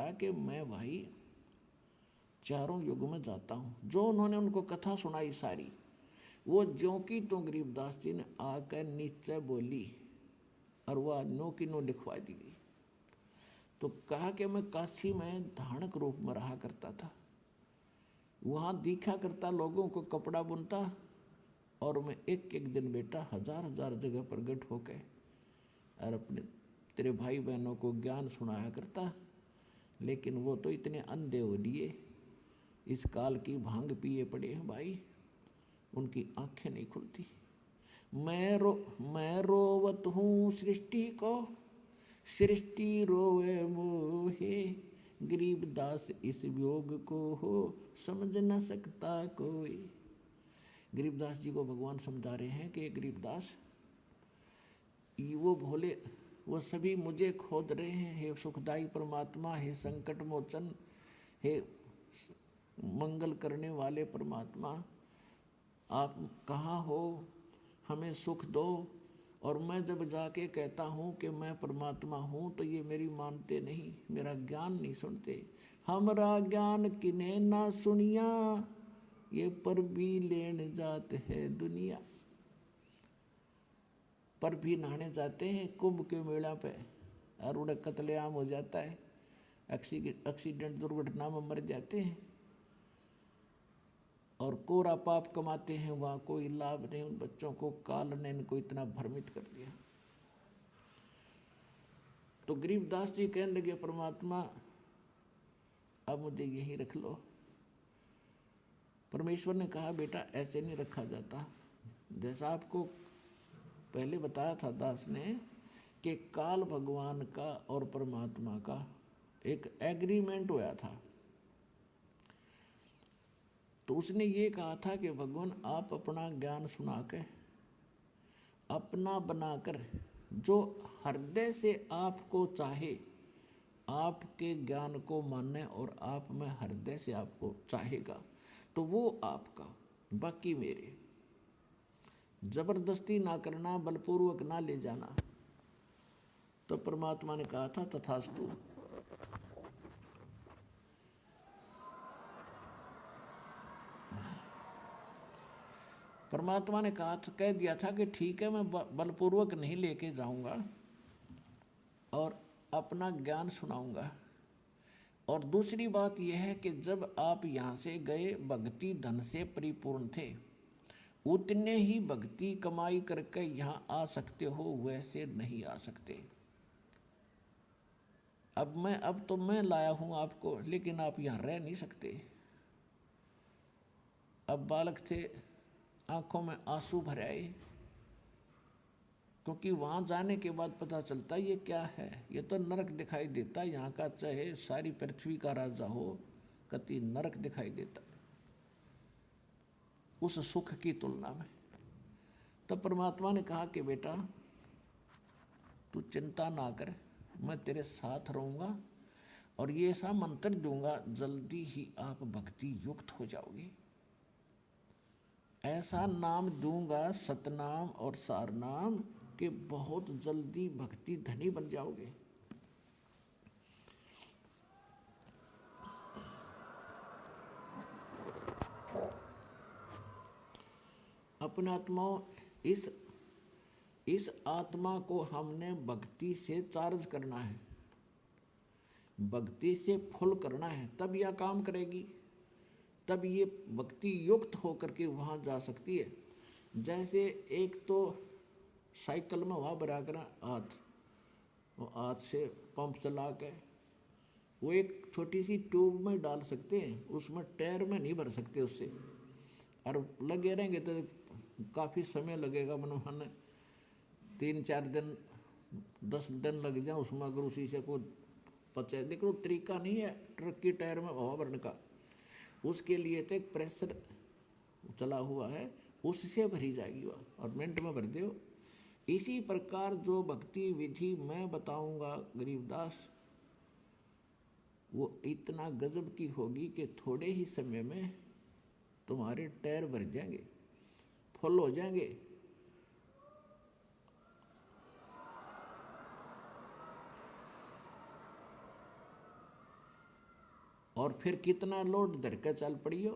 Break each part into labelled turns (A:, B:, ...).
A: है कि मैं भाई चारों युग में जाता हूँ। जो उन्होंने उनको कथा सुनाई सारी, वो ज्यों की तो गरीबदास जी ने आकर नीचे बोली और वह नो की नो लिखवा दी गई। तो कहा कि मैं काशी में धानक रूप में रहा करता था, वहाँ दिखा करता, लोगों को कपड़ा बुनता, और मैं एक एक दिन बेटा हजार हजार जगह प्रगट होकर और अपने तेरे भाई बहनों को ज्ञान सुनाया करता। लेकिन वो तो इतने अंधे हो लिए, इस काल की भांग पिए पड़े हैं भाई, उनकी आंखें नहीं खुलती। मैं रोवत हूँ सृष्टि को, सृष्टि रोवे मोहे, गरीबदास इस वियोग को हो समझ न सकता कोई। गरीबदास जी को भगवान समझा रहे हैं कि गरीबदास, वो भोले, वो सभी मुझे खोद रहे हैं। हे सुखदाई परमात्मा, हे संकट मोचन, हे मंगल करने वाले परमात्मा, आप कहाँ हो, हमें सुख दो। और मैं जब जाके कहता हूँ कि मैं परमात्मा हूँ तो ये मेरी मानते नहीं, मेरा ज्ञान नहीं सुनते। हमारा ज्ञान किन्हें ना सुनिया, ये पर भी लेने जाते हैं दुनिया। पर भी नहाने जाते हैं कुंभ के मेला पे, और उड़े कत्लेआम हो जाता है, एक्सीडेंट दुर्घटना में मर जाते हैं, और कोरा पाप कमाते हैं, वहाँ कोई लाभ नहीं। उन बच्चों को काल ने इनको इतना भ्रमित कर दिया। तो गरीबदास जी कहने लगे, परमात्मा अब मुझे यहीं रख लो। परमेश्वर ने कहा, बेटा ऐसे नहीं रखा जाता। जैसा आपको पहले बताया था दास ने कि काल भगवान का और परमात्मा का एक एग्रीमेंट हुआ था। तो उसने ये कहा था कि भगवान आप अपना ज्ञान सुना के अपना बनाकर, जो हृदय से आपको चाहे, आपके ज्ञान को माने और आप में हृदय से आपको चाहेगा, तो वो आपका, बाकी मेरे। जबरदस्ती ना करना, बलपूर्वक ना ले जाना। तो परमात्मा ने कहा था तथास्तु। परमात्मा ने कहा था, कह दिया था कि ठीक है, मैं बलपूर्वक नहीं लेके जाऊंगा और अपना ज्ञान सुनाऊंगा। और दूसरी बात यह है कि जब आप यहाँ से गए भक्ति धन से परिपूर्ण थे, उतने ही भक्ति कमाई करके यहाँ आ सकते हो, वैसे नहीं आ सकते। अब तो मैं लाया हूँ आपको, लेकिन आप यहाँ रह नहीं सकते। अब बालक थे, आंखों में आंसू भर आए, क्योंकि वहाँ जाने के बाद पता चलता ये क्या है, ये तो नरक दिखाई देता। यहाँ का चाहे सारी पृथ्वी का राजा हो, कति नरक दिखाई देता उस सुख की तुलना में। तो परमात्मा ने कहा कि बेटा तू चिंता ना कर, मैं तेरे साथ रहूँगा और ये ऐसा मंत्र दूंगा, जल्दी ही आप भक्ति युक्त हो जाओगे। ऐसा नाम दूंगा, सतनाम और सारनाम, कि बहुत जल्दी भक्ति धनी बन जाओगे। अपने आत्माओं, इस आत्मा को हमने भक्ति से चार्ज करना है, भक्ति से फुल करना है, तब यह काम करेगी, तब ये भक्ति युक्त होकर के वहाँ जा सकती है। जैसे एक तो साइकिल में हवा भरा कर हाथ से पंप चला के वो एक छोटी सी ट्यूब में डाल सकते हैं, उसमें टायर में नहीं भर सकते उससे, और लगे रहेंगे तो काफ़ी समय लगेगा। मन 3-4 दिन 10 दिन लग जाए उसमें, अगर उसी से कोई पचे। देखो तरीका नहीं है ट्रक की टायर में हवा भरने का, उसके लिए तो एक प्रेशर चला हुआ है, उससे भरी जाएगी वह, और मिनट में भर दो। इसी प्रकार जो भक्ति विधि मैं बताऊंगा गरीबदास, वो इतना गजब की होगी कि थोड़े ही समय में तुम्हारे टायर भर जाएंगे, फुल हो जाएंगे। और फिर कितना लोड धर के चल पड़ी हो,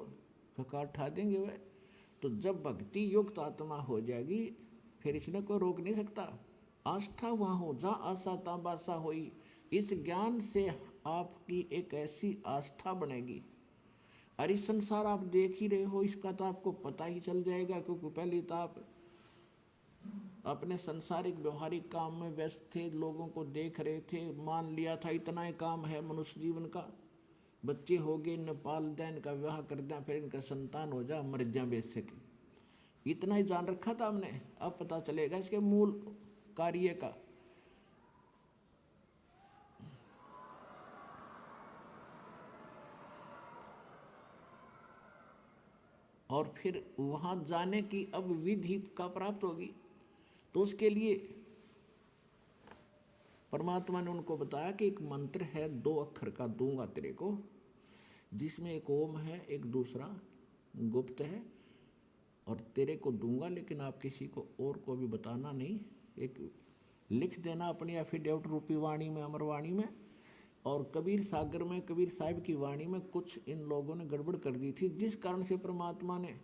A: ककार उठा देंगे वह। तो जब भक्ति युक्त आत्मा हो जाएगी फिर इसने कोई रोक नहीं सकता। आस्था वहाँ हो जहाँ आशा ता बासा होई। इस ज्ञान से आपकी एक ऐसी आस्था बनेगी, और इस संसार आप देख ही रहे हो, इसका तो आपको पता ही चल जाएगा, क्योंकि पहले तो आप अपने संसारिक व्यवहारिक काम में व्यस्त थे, लोगों को देख रहे थे, मान लिया था इतना ही काम है मनुष्य जीवन का, बच्चे हो गए, इन्हें पाल दें, इनका विवाह कर दें, फिर इनका संतान हो जाए, मर जाए बेच सके, इतना ही जान रखा था हमने। अब पता चलेगा इसके मूल कार्य का। और फिर वहाँ जाने की अब विधि का प्राप्त होगी। तो उसके लिए परमात्मा ने उनको बताया कि एक मंत्र है 2 अक्षर का, दूंगा तेरे को, जिसमें एक ओम है, एक दूसरा गुप्त है, और तेरे को दूंगा, लेकिन आप किसी को और को भी बताना नहीं। एक लिख देना अपनी एफिडेविट रूपी वाणी में, अमरवाणी में। और कबीर सागर में, कबीर साहिब की वाणी में कुछ इन लोगों ने गड़बड़ कर दी थी, जिस कारण से परमात्मा ने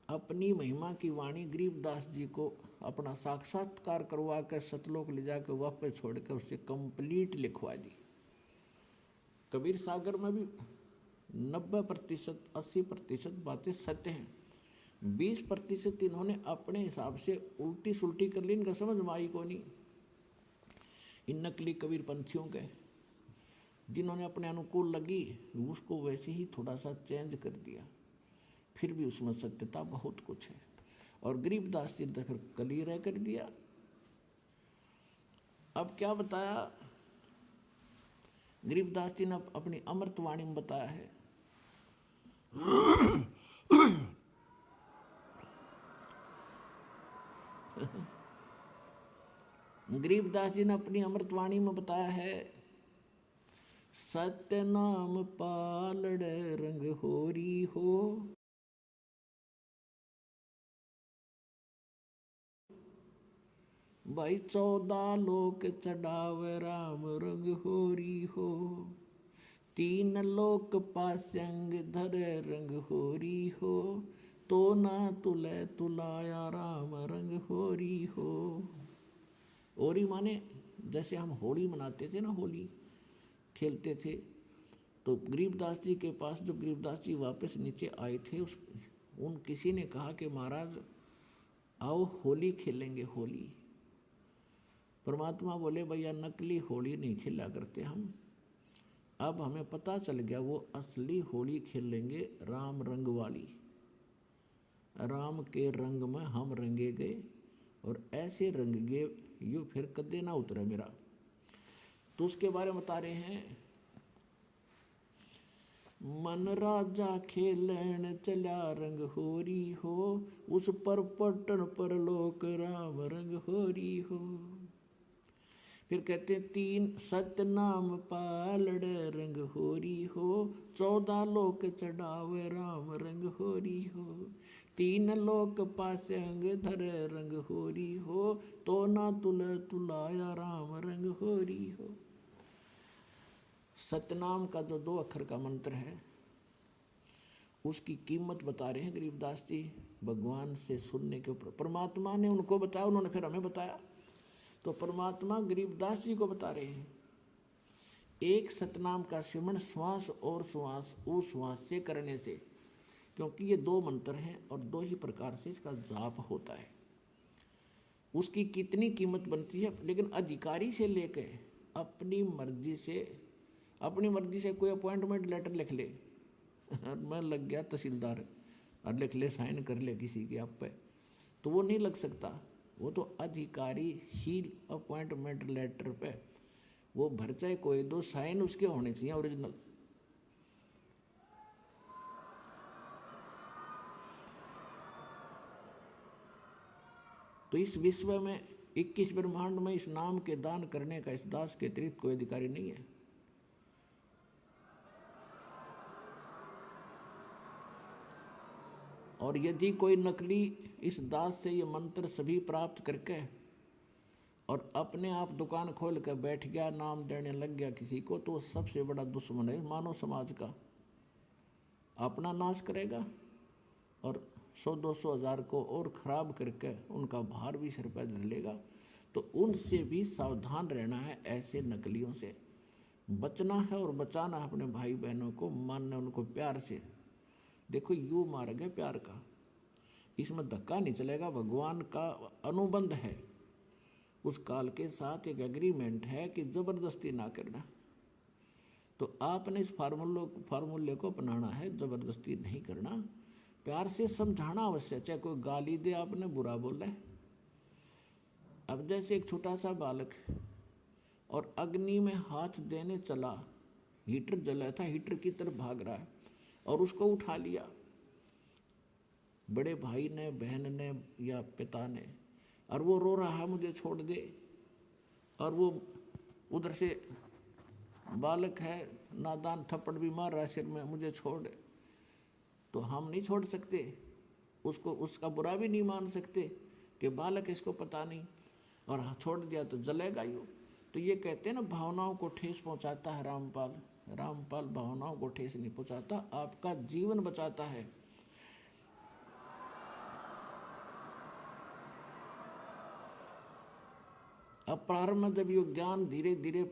A: अपनी महिमा की वाणी गरीबदास जी को अपना साक्षात्कार करवा कर सतलोक ले जाकर वापस छोड़ कर उससे कंप्लीट लिखवा दी। कबीर सागर में भी 90% 80% बातें सत्य हैं, 20% इन्होंने अपने हिसाब से उल्टी सुल्टी कर ली, इनका समझ में आई को नहीं। इन नकली कबीर पंथियों के जिन्होंने अपने अनुकूल लगी उसको वैसे ही थोड़ा सा चेंज कर दिया, फिर भी उसमें सत्यता बहुत कुछ है। और गरीबदास जी ने फिर क्लियर कर दिया। अब क्या बताया गरीबदास जी ने अपनी अमृतवाणी में बताया है। गरीबदास जी ने अपनी अमृतवाणी में बताया है, सत्य नाम पालड़ रंग होरी हो, भाई 14 लोक चढ़ावे राम रंग होरी हो, 3 लोक पास्यंग धर रंग होरी हो, तो ना तुले तुलाया राम रंग होरी हो। होरी माने जैसे हम होली मनाते थे ना, होली खेलते थे, तो गरीबदास जी के पास जो गरीबदास जी वापस नीचे आए थे, उन किसी ने कहा कि महाराज आओ होली खेलेंगे, होली। परमात्मा बोले भैया नकली होली नहीं खेला करते हम, अब हमें पता चल गया वो असली होली खेलेंगे राम रंग वाली, राम के रंग में हम रंगे गए, और ऐसे रंग गए यूँ फिर कदे ना उतरा मेरा। तो उसके बारे में बता रहे हैं, मन राजा खेलन चला रंग होरी हो, उस पर पटन पर लोक राम रंग होरी हो। फिर कहते 3 सत्य नाम पालड़ रंग होरी हो, 14 लोक चढ़ावे राम रंग होरी हो, 3 लोक पास्यंग धर रंग होरी हो, तो ना तुलाया राम रंग होरी हो। सतनाम का जो 2 अक्षर का मंत्र है उसकी कीमत बता रहे हैं गरीबदास जी, भगवान से सुनने के ऊपर। परमात्मा ने उनको बताया, उन्होंने फिर हमें बताया, तो परमात्मा गरीबदास जी को बता रहे हैं। एक सतनाम का सिमरण श्वास और श्वास उश्वास से करने से, क्योंकि ये 2 मंत्र हैं और 2 ही प्रकार से इसका जाप होता है। उसकी कितनी कीमत बनती है, लेकिन अधिकारी से लेके अपनी मर्जी से कोई अपॉइंटमेंट लेटर लिख ले, मैं लग गया तहसीलदार और लिख ले, साइन कर ले किसी के आप पे, तो वो नहीं लग सकता। वो तो अधिकारी ही अपॉइंटमेंट लेटर पे वो भर चाहे कोई, 2 साइन उसके होने चाहिए ओरिजिनल। तो इस विश्व में 21 ब्रह्मांड में इस नाम के दान करने का इस दास के अतिरिक्त कोई अधिकारी नहीं है। और यदि कोई नकली इस दास से ये मंत्र सभी प्राप्त करके और अपने आप दुकान खोल कर बैठ गया, नाम देने लग गया किसी को, तो सबसे बड़ा दुश्मन है मानव समाज का। अपना नाश करेगा और 100-200 हज़ार को और ख़राब करके उनका भार भी सिर पर धर लेगा। तो उनसे भी सावधान रहना है, ऐसे नकलियों से बचना है और बचाना है अपने भाई बहनों को, मानना उनको प्यार से। देखो यूँ मार्ग है प्यार का, इसमें धक्का नहीं चलेगा। भगवान का अनुबंध है, उस काल के साथ एक एग्रीमेंट है कि ज़बरदस्ती ना करना। तो आपने इस फार्मूले को अपनाना है, ज़बरदस्ती नहीं करना, प्यार से समझाना अवश्य। चाहे कोई गाली दे, आपने बुरा बोला है। अब जैसे एक छोटा सा बालक और अग्नि में हाथ देने चला, हीटर जला था, हीटर की तरफ भाग रहा है और उसको उठा लिया बड़े भाई ने, बहन ने या पिता ने, और वो रो रहा है मुझे छोड़ दे, और वो उधर से बालक है नादान थप्पड़ भी मार रहा है सिर में, मुझे छोड़। तो हम नहीं छोड़ सकते उसको, उसका बुरा भी नहीं मान सकते कि बालक इसको पता नहीं, और छोड़ दिया तो जलेगा यूँ। तो ये कहते हैं ना, भावनाओं को ठेस पहुंचाता है रामपाल। रामपाल भावनाओं को ठेस नहीं पहुंचाता, आपका जीवन बचाता है। अब प्रारंभ में जब ये ज्ञान धीरे धीरे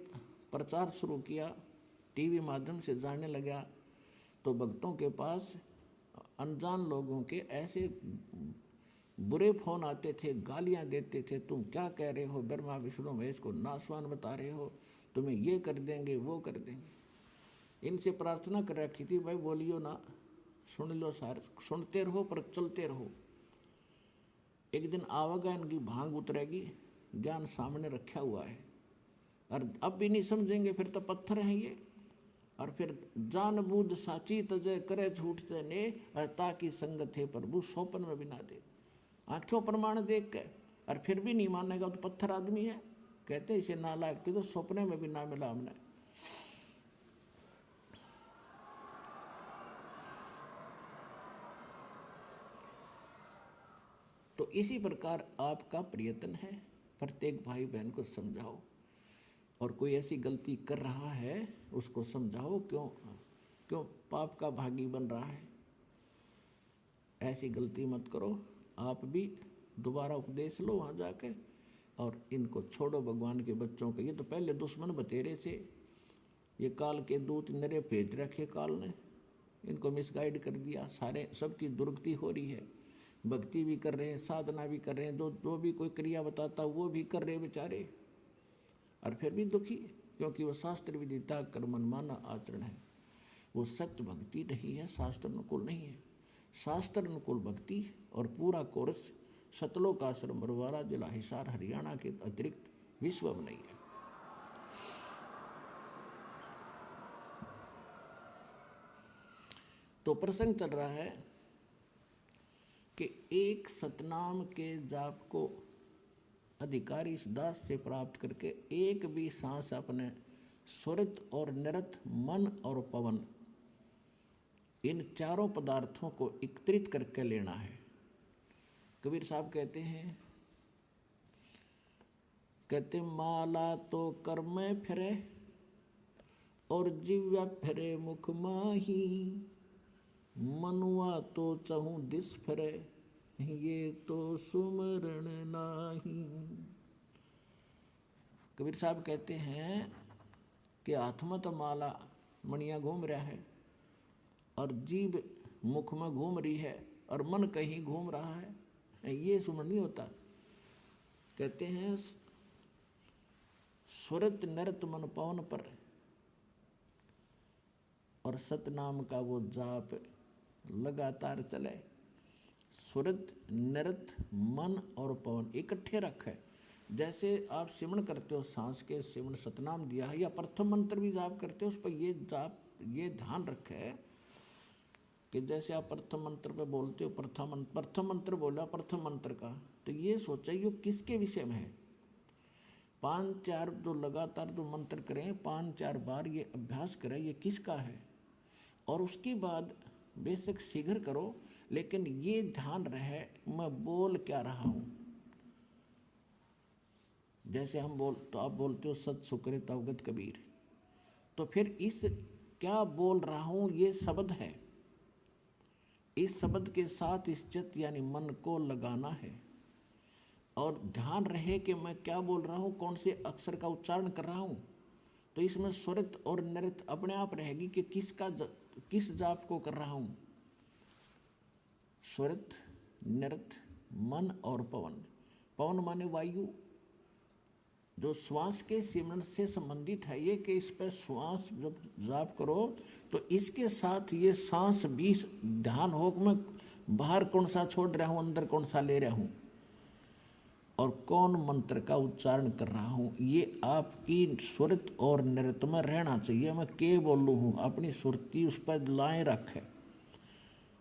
A: प्रचार शुरू किया, टीवी माध्यम से जाने लगा, तो भक्तों के पास अनजान लोगों के ऐसे बुरे फोन आते थे, गालियां देते थे, तुम क्या कह रहे हो, ब्रह्मा विष्णु महेश को नासवान बता रहे हो, तुम्हें ये कर देंगे वो कर देंगे। इनसे प्रार्थना कर रखी थी, भाई बोलियो ना, सुन लो सारे, सुनते रहो पर चलते रहो। एक दिन आवागा इनकी भांग उतरेगी, ज्ञान सामने रखा हुआ है, और अब भी नहीं समझेंगे फिर तो पत्थर हैं ये। और फिर जान बूझ साची तजय करे झूठ ने, ताकि संगत है प्रभु सौपन में भी ना दे। आंखों प्रमाण देख के और फिर भी नहीं मानेगा तो पत्थर आदमी है। कहते इसे नालायक के तो सपने में भी ना मिला हमने। तो इसी प्रकार आपका प्रयत्न है, प्रत्येक भाई बहन को समझाओ, और कोई ऐसी गलती कर रहा है उसको समझाओ, क्यों पाप का भागी बन रहा है, ऐसी गलती मत करो। आप भी दोबारा उपदेश लो वहाँ जाके, और इनको छोड़ो भगवान के बच्चों के। ये तो पहले दुश्मन बतेरे थे, ये काल के दूत नरे भेज रखे काल ने, इनको मिसगाइड कर दिया। सारे सबकी दुर्गति हो रही है, भक्ति भी कर रहे हैं, साधना भी कर रहे हैं, जो भी कोई क्रिया बताता वो भी कर रहे बेचारे, और फिर भी दुखी, क्योंकि वो शास्त्र विदिता कर्मन माना आचरण है। वो सत्य भक्ति नहीं है, शास्त्र अनुकूल नहीं है। शास्त्र अनुकूल भक्ति और पूरा कोर्स सतलोक आश्रम बरवाला जिला हिसार हरियाणा के अतिरिक्त विश्व में नहीं है। तो प्रसंग चल रहा है कि एक सतनाम के जाप को अधिकारी इस दास से प्राप्त करके एक भी सांस अपने स्वरित और निरत मन और पवन, इन चारों पदार्थों को एकत्रित करके लेना है। कबीर साहब कहते माला तो कर में फिरे और जिव्या फिरे मुख माही, मनुआ तो चहु दिस फिरे ये तो सुमरण नाही। कबीर साहब कहते हैं कि हाथ में तो माला मणिया घूम रहा है, और जीभ मुख में घूम रही है, और मन कहीं घूम रहा है, ये सुमरण नहीं होता। कहते हैं सुरत नरत मन पवन पर, और सतनाम का वो जाप लगातार चले। सुरत नरत मन और पवन इकट्ठे रखे। जैसे आप सिमरण करते हो, सांस के सिमरण सतनाम दिया है, या प्रथम मंत्र भी जाप करते हो, उस पर ये जाप ये ध्यान रखे कि जैसे आप प्रथम मंत्र पे बोलते हो, प्रथम मंत्र बोला प्रथम मंत्र का, तो ये सोचा ये किसके विषय में है। 5-4 जो लगातार जो मंत्र करें, 5-4 बार ये अभ्यास करें, ये किसका है। और उसके बाद बेशक शीघ्र करो, लेकिन ये ध्यान रहे मैं बोल क्या रहा हूँ। जैसे तो आप बोलते हो सत सुकृत अवगत कबीर, तो फिर इस क्या बोल रहा हूँ ये शब्द है, इस शब्द के साथ इस चित्त यानी मन को लगाना है और ध्यान रहे कि मैं क्या बोल रहा हूँ, कौन से अक्षर का उच्चारण कर रहा हूँ। तो इसमें स्वरित और नृत्य अपने आप रहेगी कि किस जाप को कर रहा हूँ। स्वरित, नृत्य, मन और पवन। पवन माने वायु, जो श्वास के सिमरण से संबंधित है ये, कि इस पर श्वास जब जाप करो तो इसके साथ ये सांस भी ध्यान हो कि मैं बाहर कौन सा छोड़ रहा हूँ, अंदर कौन सा ले रहा हूँ और कौन मंत्र का उच्चारण कर रहा हूँ। ये आपकी स्वरित और नृत्य में रहना चाहिए। मैं के बोलूँ हूँ, अपनी सुरती उस पर लाए रखे।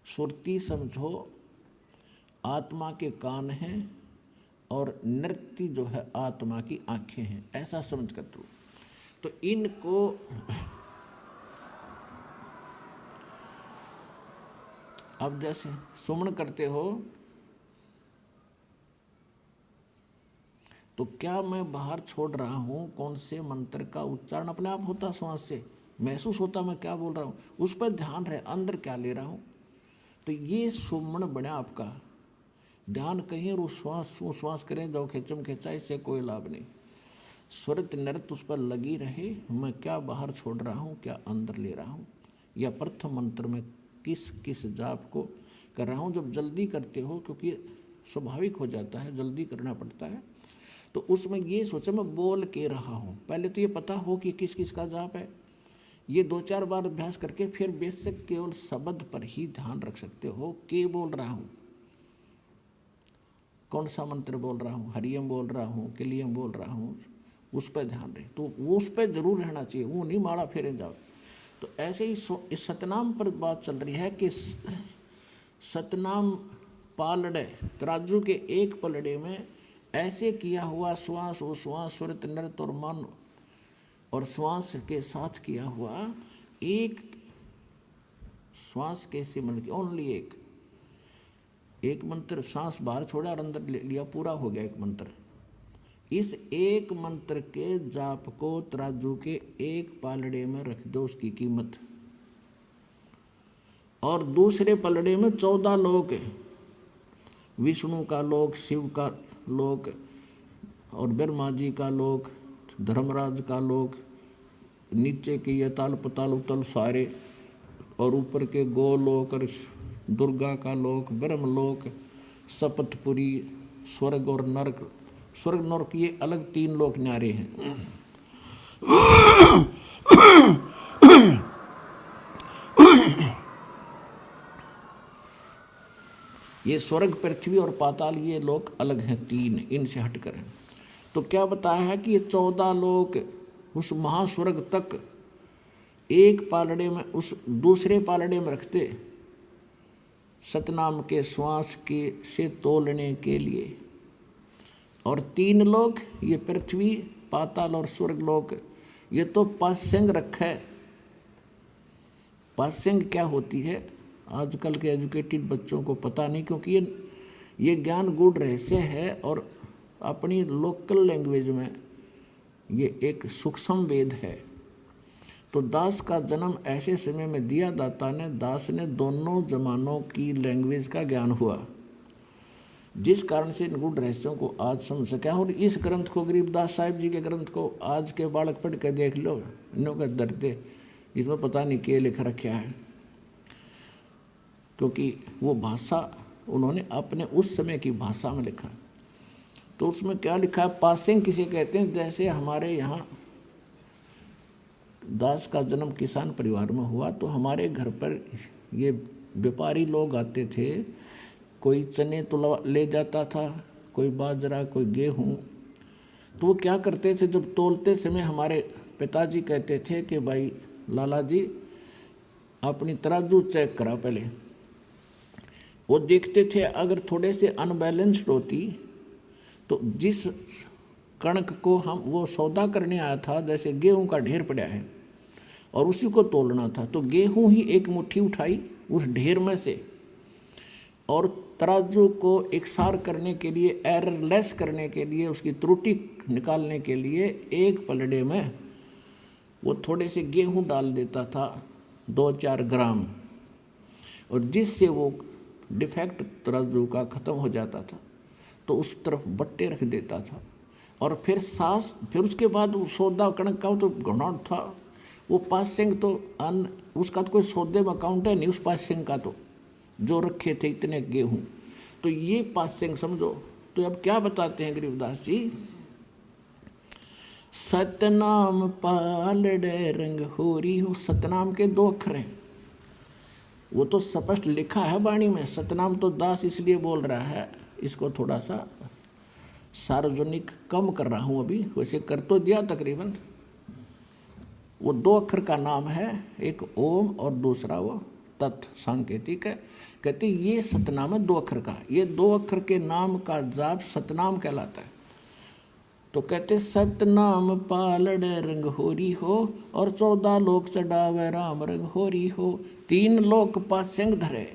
A: सुरती समझो आत्मा के कान हैं और नृत्य जो है आत्मा की आंखें हैं, ऐसा समझ कर तो इनको अब जैसे सुमन करते हो तो क्या मैं बाहर छोड़ रहा हूँ, कौन से मंत्र का उच्चारण अपने आप होता, श्वास से महसूस होता मैं क्या बोल रहा हूँ, उस पर ध्यान रहे अंदर क्या ले रहा हूँ। तो ये सुमन बने आपका ध्यान कहीं और उश्वास करें, जो खेचम खेचा, इससे कोई लाभ नहीं। स्वरित नृत्य उस पर लगी रहे, मैं क्या बाहर छोड़ रहा हूँ, क्या अंदर ले रहा हूँ, या प्रथम मंत्र में किस किस जाप को कर रहा हूँ। जब जल्दी करते हो, क्योंकि स्वाभाविक हो जाता है, जल्दी करना पड़ता है, तो उसमें ये सोचा मैं बोल के रहा हूँ। पहले तो ये पता हो कि किस किस का जाप है, ये 2-4 बार अभ्यास करके फिर बेसिक केवल शब्द पर ही ध्यान रख सकते हो। के बोल रहा हूँ, कौन सा मंत्र बोल रहा हूँ, हरियम बोल रहा हूँ, किलियम बोल रहा हूँ, उस पर ध्यान रहे। तो वो उस पर जरूर रहना चाहिए, वो नहीं माड़ा फेरे जाओ। तो ऐसे ही इस सतनाम पर बात चल रही है कि सतनाम पालड़े, तराजू के एक पलड़े में ऐसे किया हुआ श्वास उश्वास स्वरित नृत्य और मन और श्वास के साथ किया हुआ एक श्वास के सिमरण की ओनली एक मंत्र, सांस बाहर छोड़ा और अंदर ले लिया, पूरा हो गया एक मंत्र। इस एक मंत्र के जाप को तराजू के एक पालड़े में रख दो, उसकी कीमत, और दूसरे पलड़े में 14 लोक, विष्णु का लोक, शिव का लोक और ब्रह्मा जी का लोक, धर्मराज का लोक, नीचे के ये ताल पताल उतल सारे, और ऊपर के गोलोक और दुर्गा का लोक, ब्रह्मलोक, सपतपुरी, स्वर्ग और नरक। स्वर्ग नरक ये अलग 3 लोक न्यारे हैं। ये स्वर्ग, पृथ्वी और पाताल ये लोक अलग हैं, 3, इनसे हटकर हैं। तो क्या बताया है कि ये 14 लोक उस महास्वर्ग तक एक पालड़े में, उस दूसरे पालड़े में रखते सतनाम के श्वास के से तोलने के लिए। और 3 लोक, ये पृथ्वी, पाताल और स्वर्ग लोक, ये तो पास्यंग रखा है। पास्यंग क्या होती है आजकल के एजुकेटेड बच्चों को पता नहीं, क्योंकि ये ज्ञान गूढ़ रहस्य है और अपनी लोकल लैंग्वेज में ये एक सूक्ष्म वेद है। तो दास का जन्म ऐसे समय में दिया, दास ने दोनों जमानों की लैंग्वेज का ज्ञान हुआ, जिस कारण से इन गूढ़ रहस्यों को आज समझ सका। और इस ग्रंथ को, गरीबदास साहिब जी के ग्रंथ को आज के बालक पढ़ कर देख लो, इन्हों का डरते, इसमें पता नहीं क्या लिख रखा है, क्योंकि वो भाषा उन्होंने अपने उस समय की भाषा में लिखा। तो उसमें क्या लिखा है, पासिंग किसे कहते हैं। जैसे हमारे यहाँ दास का जन्म किसान परिवार में हुआ, तो हमारे घर पर ये व्यापारी लोग आते थे, कोई चने तो ले जाता था, कोई बाजरा, कोई गेहूँ। तो वो क्या करते थे, जब तोलते समय हमारे पिताजी कहते थे कि भाई लाला जी अपनी तराजू चेक करा पहले। वो देखते थे अगर थोड़े से अनबैलेंस्ड होती तो जिस कणक को हम वो सौदा करने आया था, जैसे गेहूं का ढेर पड़ा है और उसी को तोलना था, तो गेहूं ही एक मुट्ठी उठाई उस ढेर में से और तराजू को एकसार करने के लिए, एररलेस करने के लिए, उसकी त्रुटि निकालने के लिए एक पलड़े में वो थोड़े से गेहूं डाल देता था, 2-4 ग्राम, और जिससे वो डिफेक्ट तराजू का ख़त्म हो जाता था तो उस तरफ बट्टे रख देता था। और फिर उसके बाद वो सौदा कणक का तो घना था, वो पासिंग तो उसका तो कोई सौदे में अकाउंट है नहीं उस पासिंग का, तो जो रखे थे इतने गेहूं, तो ये पासिंग समझो। तो अब क्या बताते हैं गरीबदास जी, सतनाम पालड़े रंग होरी हो। सतनाम के 2 अक्षर हैं, वो तो स्पष्ट लिखा है वाणी में। सतनाम तो दास इसलिए बोल रहा है, इसको थोड़ा सा सार्वजनिक कम कर रहा हूँ अभी, वैसे कर तो दिया तकरीबन। वो 2 अक्षर का नाम है, एक ओम और दूसरा वो तत्, सांकेतिक है। कहते ये सतनाम है 2 अक्षर का, ये 2 अक्षर के नाम का जाप सतनाम कहलाता है। तो कहते सतनाम पालड़ रंग होरी हो, और 14 लोक चढ़ावे राम रंग होरी हो। 3 लोक पासेंग धरे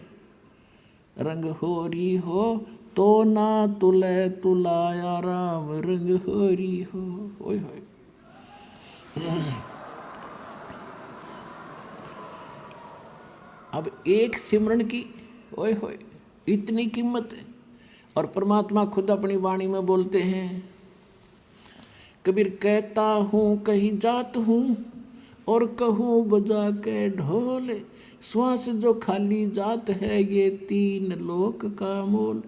A: रंग होरी हो, तो ना तुले तुलाया राम रंग होरी हो। ओए होए। अब एक सिमरन की ओए होए इतनी कीमत है। और परमात्मा खुद अपनी वाणी में बोलते हैं, कबीर कहता हूँ कहीं जात हूँ, और कहूँ बजा के ढोल, श्वास जो खाली जात है ये 3 लोक का मोल।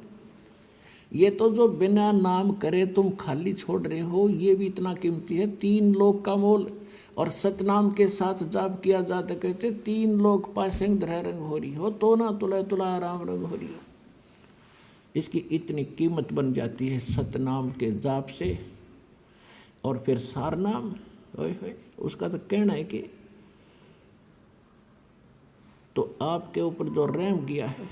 A: ये तो जो बिना नाम करे तुम खाली छोड़ रहे हो, ये भी इतना कीमती है, 3 लोक का मोल। और सतनाम के साथ जाप किया जाता, कहते 3 लोक पासेंग धरे रंग हो रही हो, तो ना तुला तुला राम रंग हो रही हो। इसकी इतनी कीमत बन जाती है सतनाम के जाप से। और फिर सारनाम, ओए होए, उसका तो कहना है कि तो आपके ऊपर जो रहम किया है,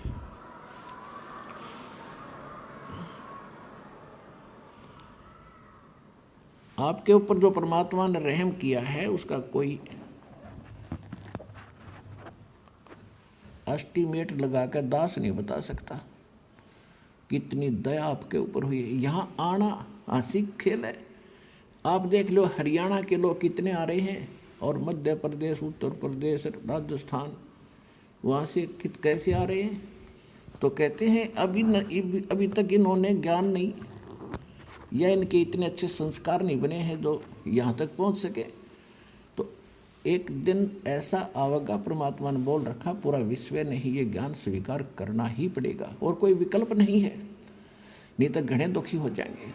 A: आपके ऊपर जो परमात्मा ने रहम किया है, उसका कोई एस्टीमेट लगाकर दास नहीं बता सकता कितनी दया आपके ऊपर हुई है। यहाँ आना हंसी खेल है। आप देख लो हरियाणा के लोग कितने आ रहे हैं, और मध्य प्रदेश, उत्तर प्रदेश, राजस्थान, वहाँ से कैसे आ रहे हैं। तो कहते हैं अभी तक इन्होंने ज्ञान नहीं, या इनके इतने अच्छे संस्कार नहीं बने हैं जो यहाँ तक पहुँच सके। तो एक दिन ऐसा आवेगा, परमात्मा ने बोल रखा, पूरा विश्व ने ही ये ज्ञान स्वीकार करना ही पड़ेगा, और कोई विकल्प नहीं है, नहीं तो घने दुखी हो जाएंगे।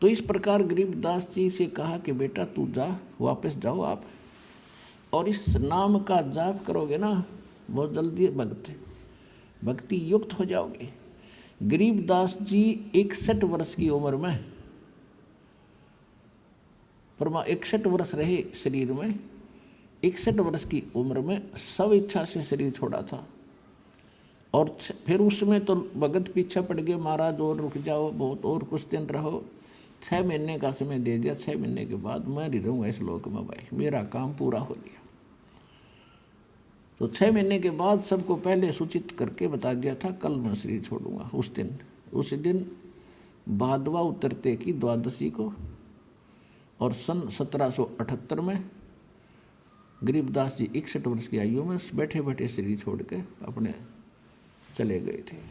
A: तो इस प्रकार गरीबदास जी से कहा कि बेटा तू जा, वापस जाओ आप, और इस नाम का जाप करोगे ना, बहुत जल्दी भक्ति युक्त हो जाओगे। गरीबदास जी 61 वर्ष की उम्र में, 61 वर्ष रहे शरीर में, 61 वर्ष की उम्र में सब इच्छा से शरीर छोड़ा था। और फिर उसमें तो भगत पीछे पड़ गए, महाराज और रुक जाओ, बहुत और कुछ दिन रहो। 6 महीने का समय दे दिया। 6 महीने के बाद मैं नहीं रहूँगा इस लोक में भाई, मेरा काम पूरा हो गया। तो 6 महीने के बाद सबको पहले सूचित करके बता दिया था, कल मैं शरीर छोड़ूंगा। उस दिन भादवा उतरते की द्वादशी को, और सन 1778 में गरीबदास जी 61 वर्ष की आयु में बैठे बैठे शरीर छोड़ के अपने चले गए थे।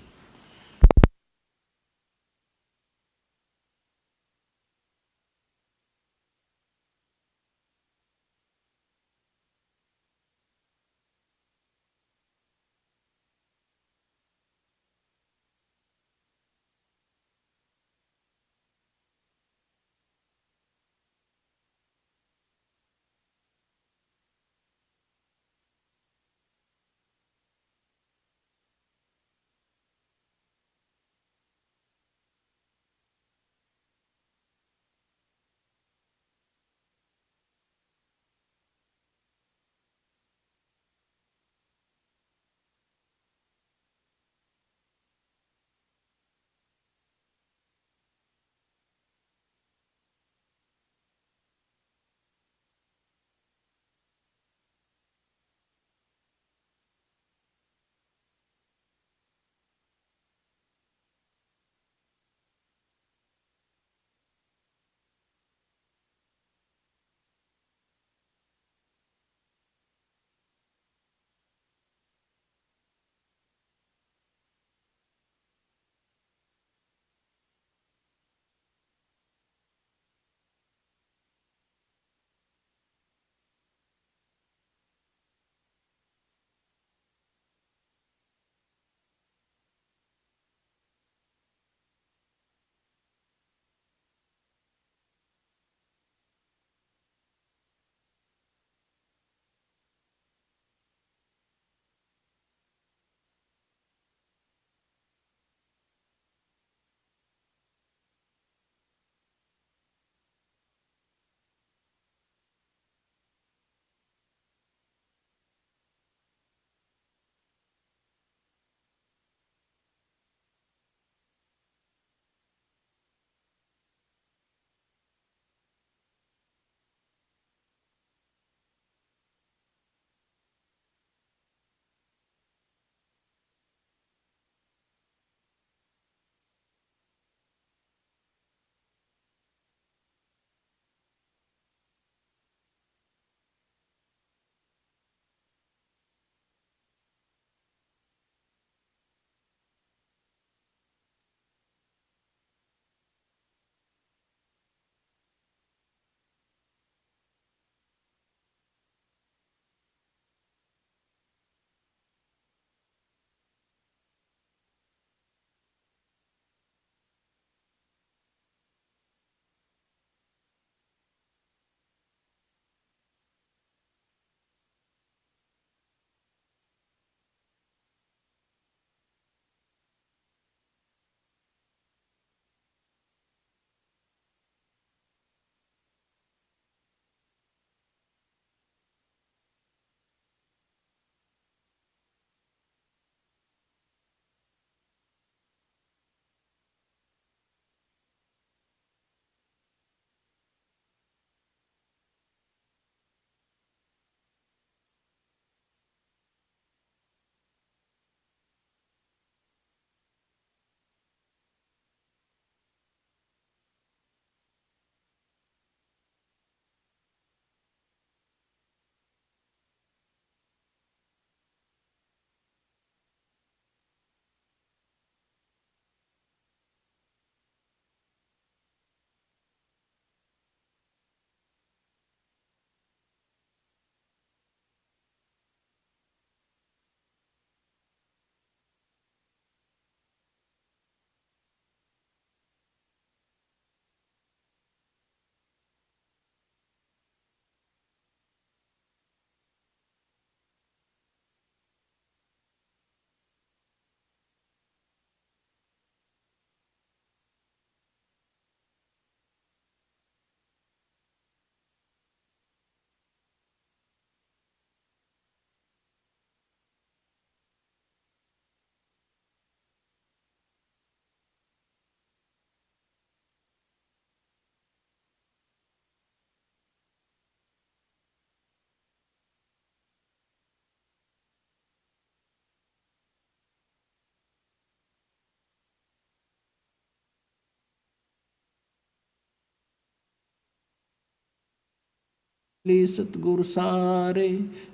A: ली सतगुरु सारे,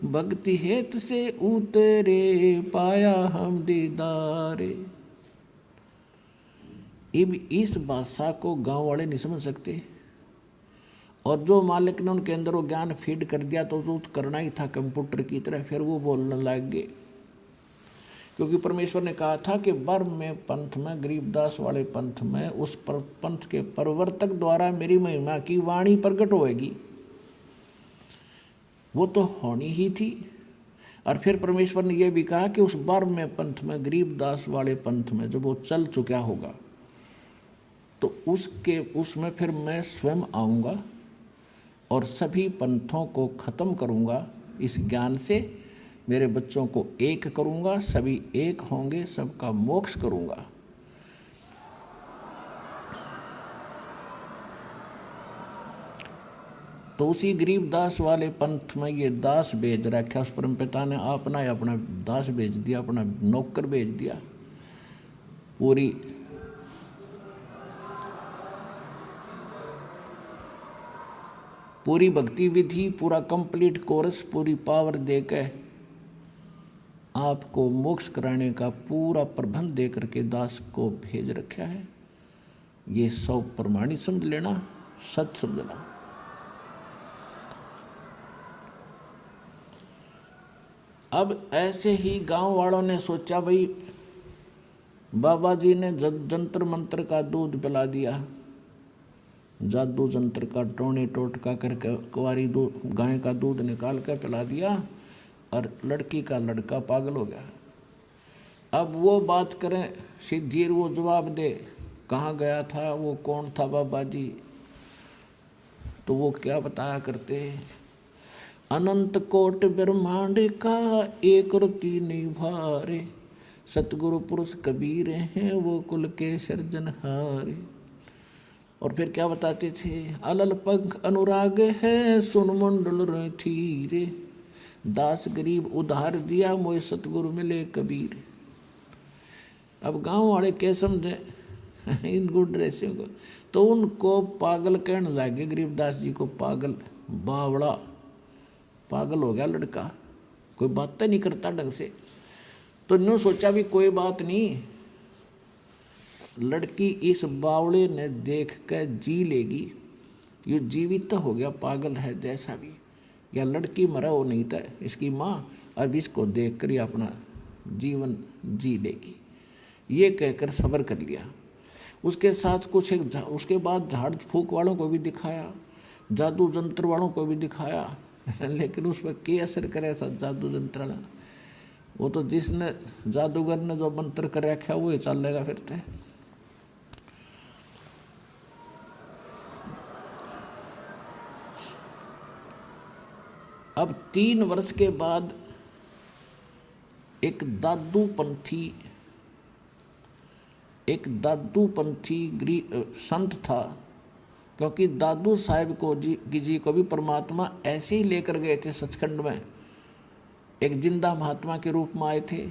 A: भक्ति हेत से उतरे, पाया हम दीदारे। अब इस भाषा को गांव वाले नहीं समझ सकते, और जो मालिक ने उनके अंदर वो ज्ञान फीड कर दिया तो करना ही था कंप्यूटर की तरह, फिर वो बोलने लग गए। क्योंकि परमेश्वर ने कहा था कि बर्म में पंथ में, गरीबदास वाले पंथ में, उस पंथ के प्रवर्तक द्वारा मेरी महिमा की वाणी प्रकट होएगी, वो तो होनी ही थी। और फिर परमेश्वर ने यह भी कहा कि उस बर्म में पंथ में, गरीबदास वाले पंथ में जब वो चल चुका होगा तो उसमें फिर मैं स्वयं आऊँगा और सभी पंथों को खत्म करूँगा। इस ज्ञान से मेरे बच्चों को एक करूँगा, सभी एक होंगे, सबका मोक्ष करूँगा। तो उसी गरीबदास वाले पंथ में ये दास भेज रखा, उस परमपिता ने अपना दास भेज दिया, अपना नौकर भेज दिया। पूरी भक्ति विधि, पूरा कंप्लीट कोर्स, पूरी पावर देकर आपको मोक्ष कराने का पूरा प्रबंध दे करके दास को भेज रखा है। ये सब प्रमाणित समझ लेना, सच समझना। अब ऐसे ही गांव वालों ने सोचा, भाई बाबा जी ने जंतर मंत्र का दूध पिला दिया, जादू जंत्र का टोने टोटका करके कुंवारी गाय का दूध निकाल कर पिला दिया और लड़की का लड़का पागल हो गया। अब वो बात करें सिद्धीर, वो जवाब दे कहाँ गया था, वो कौन था बाबा जी, तो वो क्या बताया करते, अनंत कोट ब्रह्मांड का एक रति निभारे, सतगुरु पुरुष कबीर हैं वो कुल के सृजनहारे। और फिर क्या बताते थे, अलल पंख अनुराग है सुन मंडल थीरे, दास गरीब उधार दिया मोए सतगुरु मिले कबीर। अब गांव वाले क्या समझे इन गुड ड्रेसिंग को, तो उनको पागल कहने लगे, गरीबदास जी को पागल, बावड़ा, पागल हो गया लड़का, कोई बात नहीं करता ढंग से। तो न्यू सोचा भी कोई बात नहीं, लड़की इस बावड़े ने देख कर जी लेगी, ये जीवित तो हो गया, पागल है जैसा भी, या लड़की मरा हो नहीं था इसकी माँ, अब इसको देख कर ही अपना जीवन जी लेगी, ये कहकर सब्र कर लिया। उसके साथ उसके बाद झाड़ फूक वालों को भी दिखाया, जादू जंत्र वालों को भी दिखाया, लेकिन उस पर क्या असर करे था जादू जंत्र वाला, वो तो जिसने जादूगर ने जो मंत्र कर रखा वो ही चलेगा फिरते। अब 3 वर्ष के बाद एक दादू पंथी संत था, क्योंकि दादू साहब जी को भी परमात्मा ऐसे ही लेकर गए थे सचखंड में, एक जिंदा महात्मा के रूप में आए थे।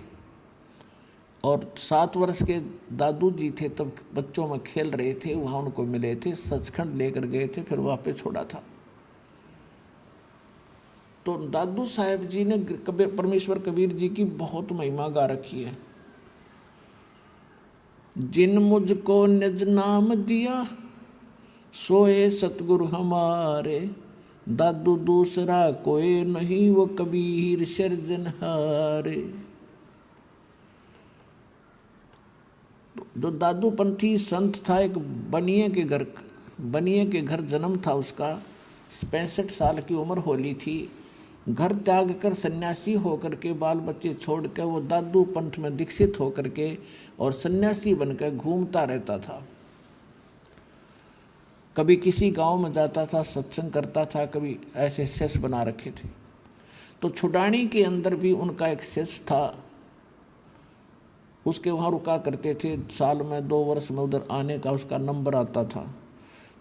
A: और 7 वर्ष के दादू जी थे तब बच्चों में खेल रहे थे, वहाँ उनको मिले थे, सचखंड लेकर गए थे, फिर वापस छोड़ा था। तो दादू साहब जी ने परमेश्वर कबीर जी की बहुत महिमा गा रखी है। जिन मुझको निज नाम दिया सोए सतगुरु हमारे, दादू दूसरा कोई नहीं वो कबीर सृजनहारे। जो दादू पंथी संत था, एक बनिए के घर जन्म था उसका, 65 साल की उम्र होली थी, घर त्याग कर सन्यासी होकर के, बाल बच्चे छोड़ कर वो दादू पंथ में दीक्षित होकर के और सन्यासी बनकर घूमता रहता था। कभी किसी गांव में जाता था, सत्संग करता था, कभी ऐसे सेस बना रखे थे। तो छुडानी के अंदर भी उनका एक सेस था, उसके वहाँ रुका करते थे, साल में 2 वर्ष में उधर आने का उसका नंबर आता था।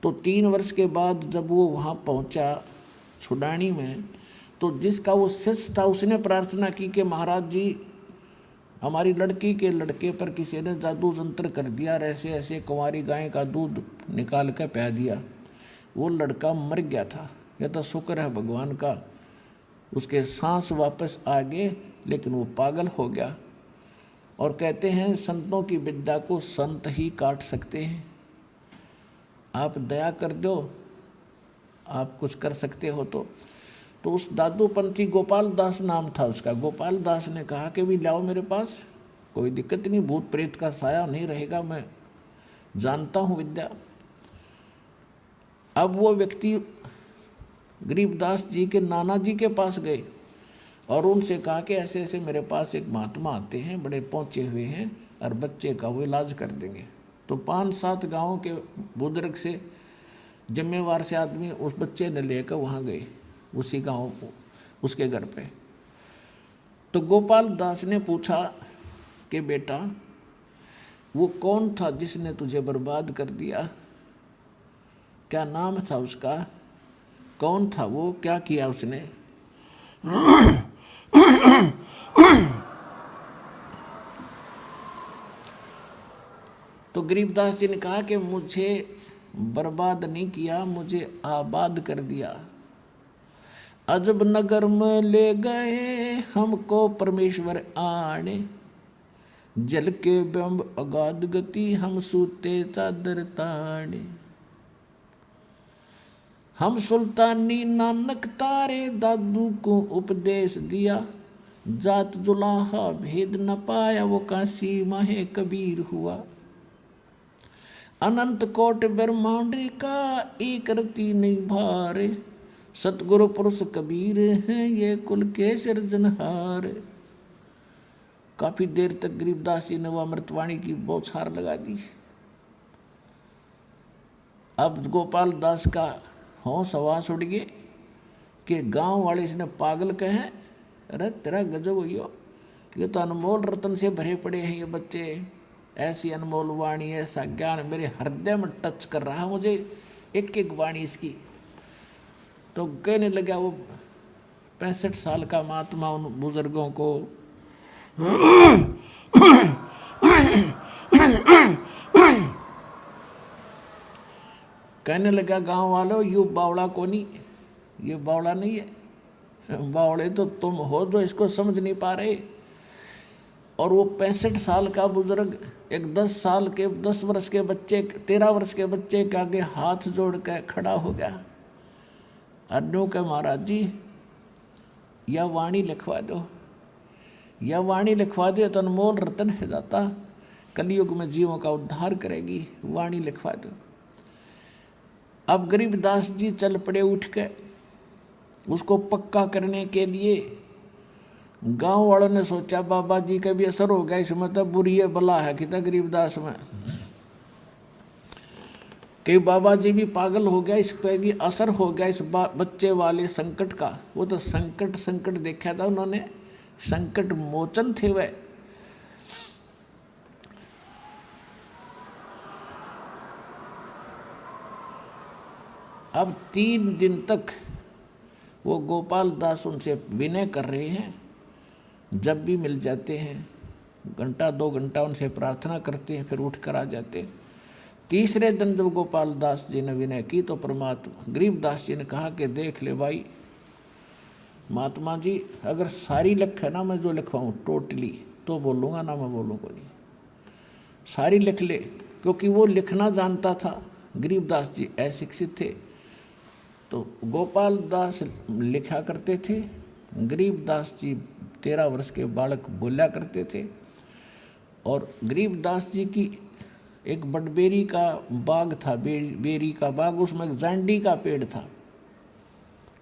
A: तो 3 वर्ष के बाद जब वो वहाँ पहुँचा छुडानी में, तो जिसका वो सेस था उसने प्रार्थना की कि महाराज जी हमारी लड़की के लड़के पर किसी ने जादू जंत्र कर दिया, ऐसे ऐसे कुंवारी गाय का दूध निकाल कर पिला दिया, वो लड़का मर गया था। यह तो शुक्र है भगवान का, उसके सांस वापस आ गए, लेकिन वो पागल हो गया। और कहते हैं संतों की विद्या को संत ही काट सकते हैं। आप दया कर दो, आप कुछ कर सकते हो तो उस दादूपंथी गोपाल दास नाम था उसका, गोपाल दास ने कहा कि भी लाओ मेरे पास, कोई दिक्कत नहीं, भूत प्रेत का साया नहीं रहेगा, मैं जानता हूँ विद्या। अब वो व्यक्ति गरीबदास जी के नाना जी के पास गए और उनसे कहा कि ऐसे ऐसे मेरे पास एक महात्मा आते हैं, बड़े पहुँचे हुए हैं और बच्चे का वो इलाज कर देंगे। तो 5-7 गाँव के बुजुर्ग से, जिम्मेवार से आदमी उस बच्चे ने लेकर वहाँ गए, उसी गांव को, उसके घर पे। तो गोपाल दास ने पूछा कि बेटा वो कौन था जिसने तुझे बर्बाद कर दिया, क्या नाम था उसका, कौन था वो, क्या किया उसने। तो गरीबदास जी ने कहा कि मुझे बर्बाद नहीं किया, मुझे आबाद कर दिया। अजब नगर में ले गए हमको परमेश्वर आने, जल के बिंब अगाध गति हम सूते चादर ताने। हम सुल्तानी नानक तारे दादू को उपदेश दिया, जात जुलाहा भेद न पाया वो काशी माहे कबीर हुआ। अनंत कोट ब्रह्मांड का एक रति नहीं भारे, सतगुरु पुरुष कबीर हैं ये कुल के सिरजनहार। काफी देर तक गरीबदास जी ने वो अमृतवाणी की बौछार लगा दी। अब गोपाल दास का होश हवास उड़ गए कि गांव वाले इसने पागल कहे, अरे तेरा गजब हुई, ये तो अनमोल रतन से भरे पड़े हैं ये बच्चे, ऐसी अनमोल वाणी, ऐसा ज्ञान मेरे हृदय में टच कर रहा है, मुझे एक एक वाणी इसकी। तो कहने लगा वो 65 साल का महात्मा उन बुजुर्गों को, कहने लगा गांव वालों यू बावड़ा को नहीं, ये बावड़ा नहीं है, बावड़े तो तुम हो जो इसको समझ नहीं पा रहे। और वो 65 साल का बुजुर्ग एक 10 वर्ष के बच्चे, 13 वर्ष के बच्चे के आगे हाथ जोड़ कर खड़ा हो गया। अन्यों के महाराज जी यह वाणी लिखवा दो, यह वाणी लिखवा दो तो अनमोल रतन है जाता, कलयुग में जीवों का उद्धार करेगी, वाणी लिखवा दो। अब गरीबदास जी चल पड़े उठ के, उसको पक्का करने के लिए। गांव वालों ने सोचा बाबा जी का भी असर हो गया इसमें, तो बुरी बला है कि गरीबदास में, कि बाबा जी भी पागल हो गया, इस पे भी असर हो गया इस बच्चे वाले संकट का। वो तो संकट देखा था उन्होंने, संकट मोचन थे वह। अब 3 दिन तक वो गोपाल दास उनसे विनय कर रहे हैं, जब भी मिल जाते हैं 1-2 घंटा उनसे प्रार्थना करते हैं, फिर उठ कर आ जाते हैं। तीसरे दिन जब गोपाल दास जी ने विनय की तो परमात्मा गरीबदास जी ने कहा कि देख ले भाई महात्मा जी, अगर सारी लिख है ना मैं जो लिखवाऊँ टोटली तो बोलूँगा, ना मैं बोलूँगा नहीं, सारी लिख ले। क्योंकि वो लिखना जानता था, गरीबदास जी अशिक्षित थे, तो गोपाल दास लिखा करते थे, गरीबदास जी 13 वर्ष के बालक बोला करते थे। और गरीबदास जी की एक बटबेरी का बाग था, बेरी का बाग, उसमें एक जांडी का पेड़ था,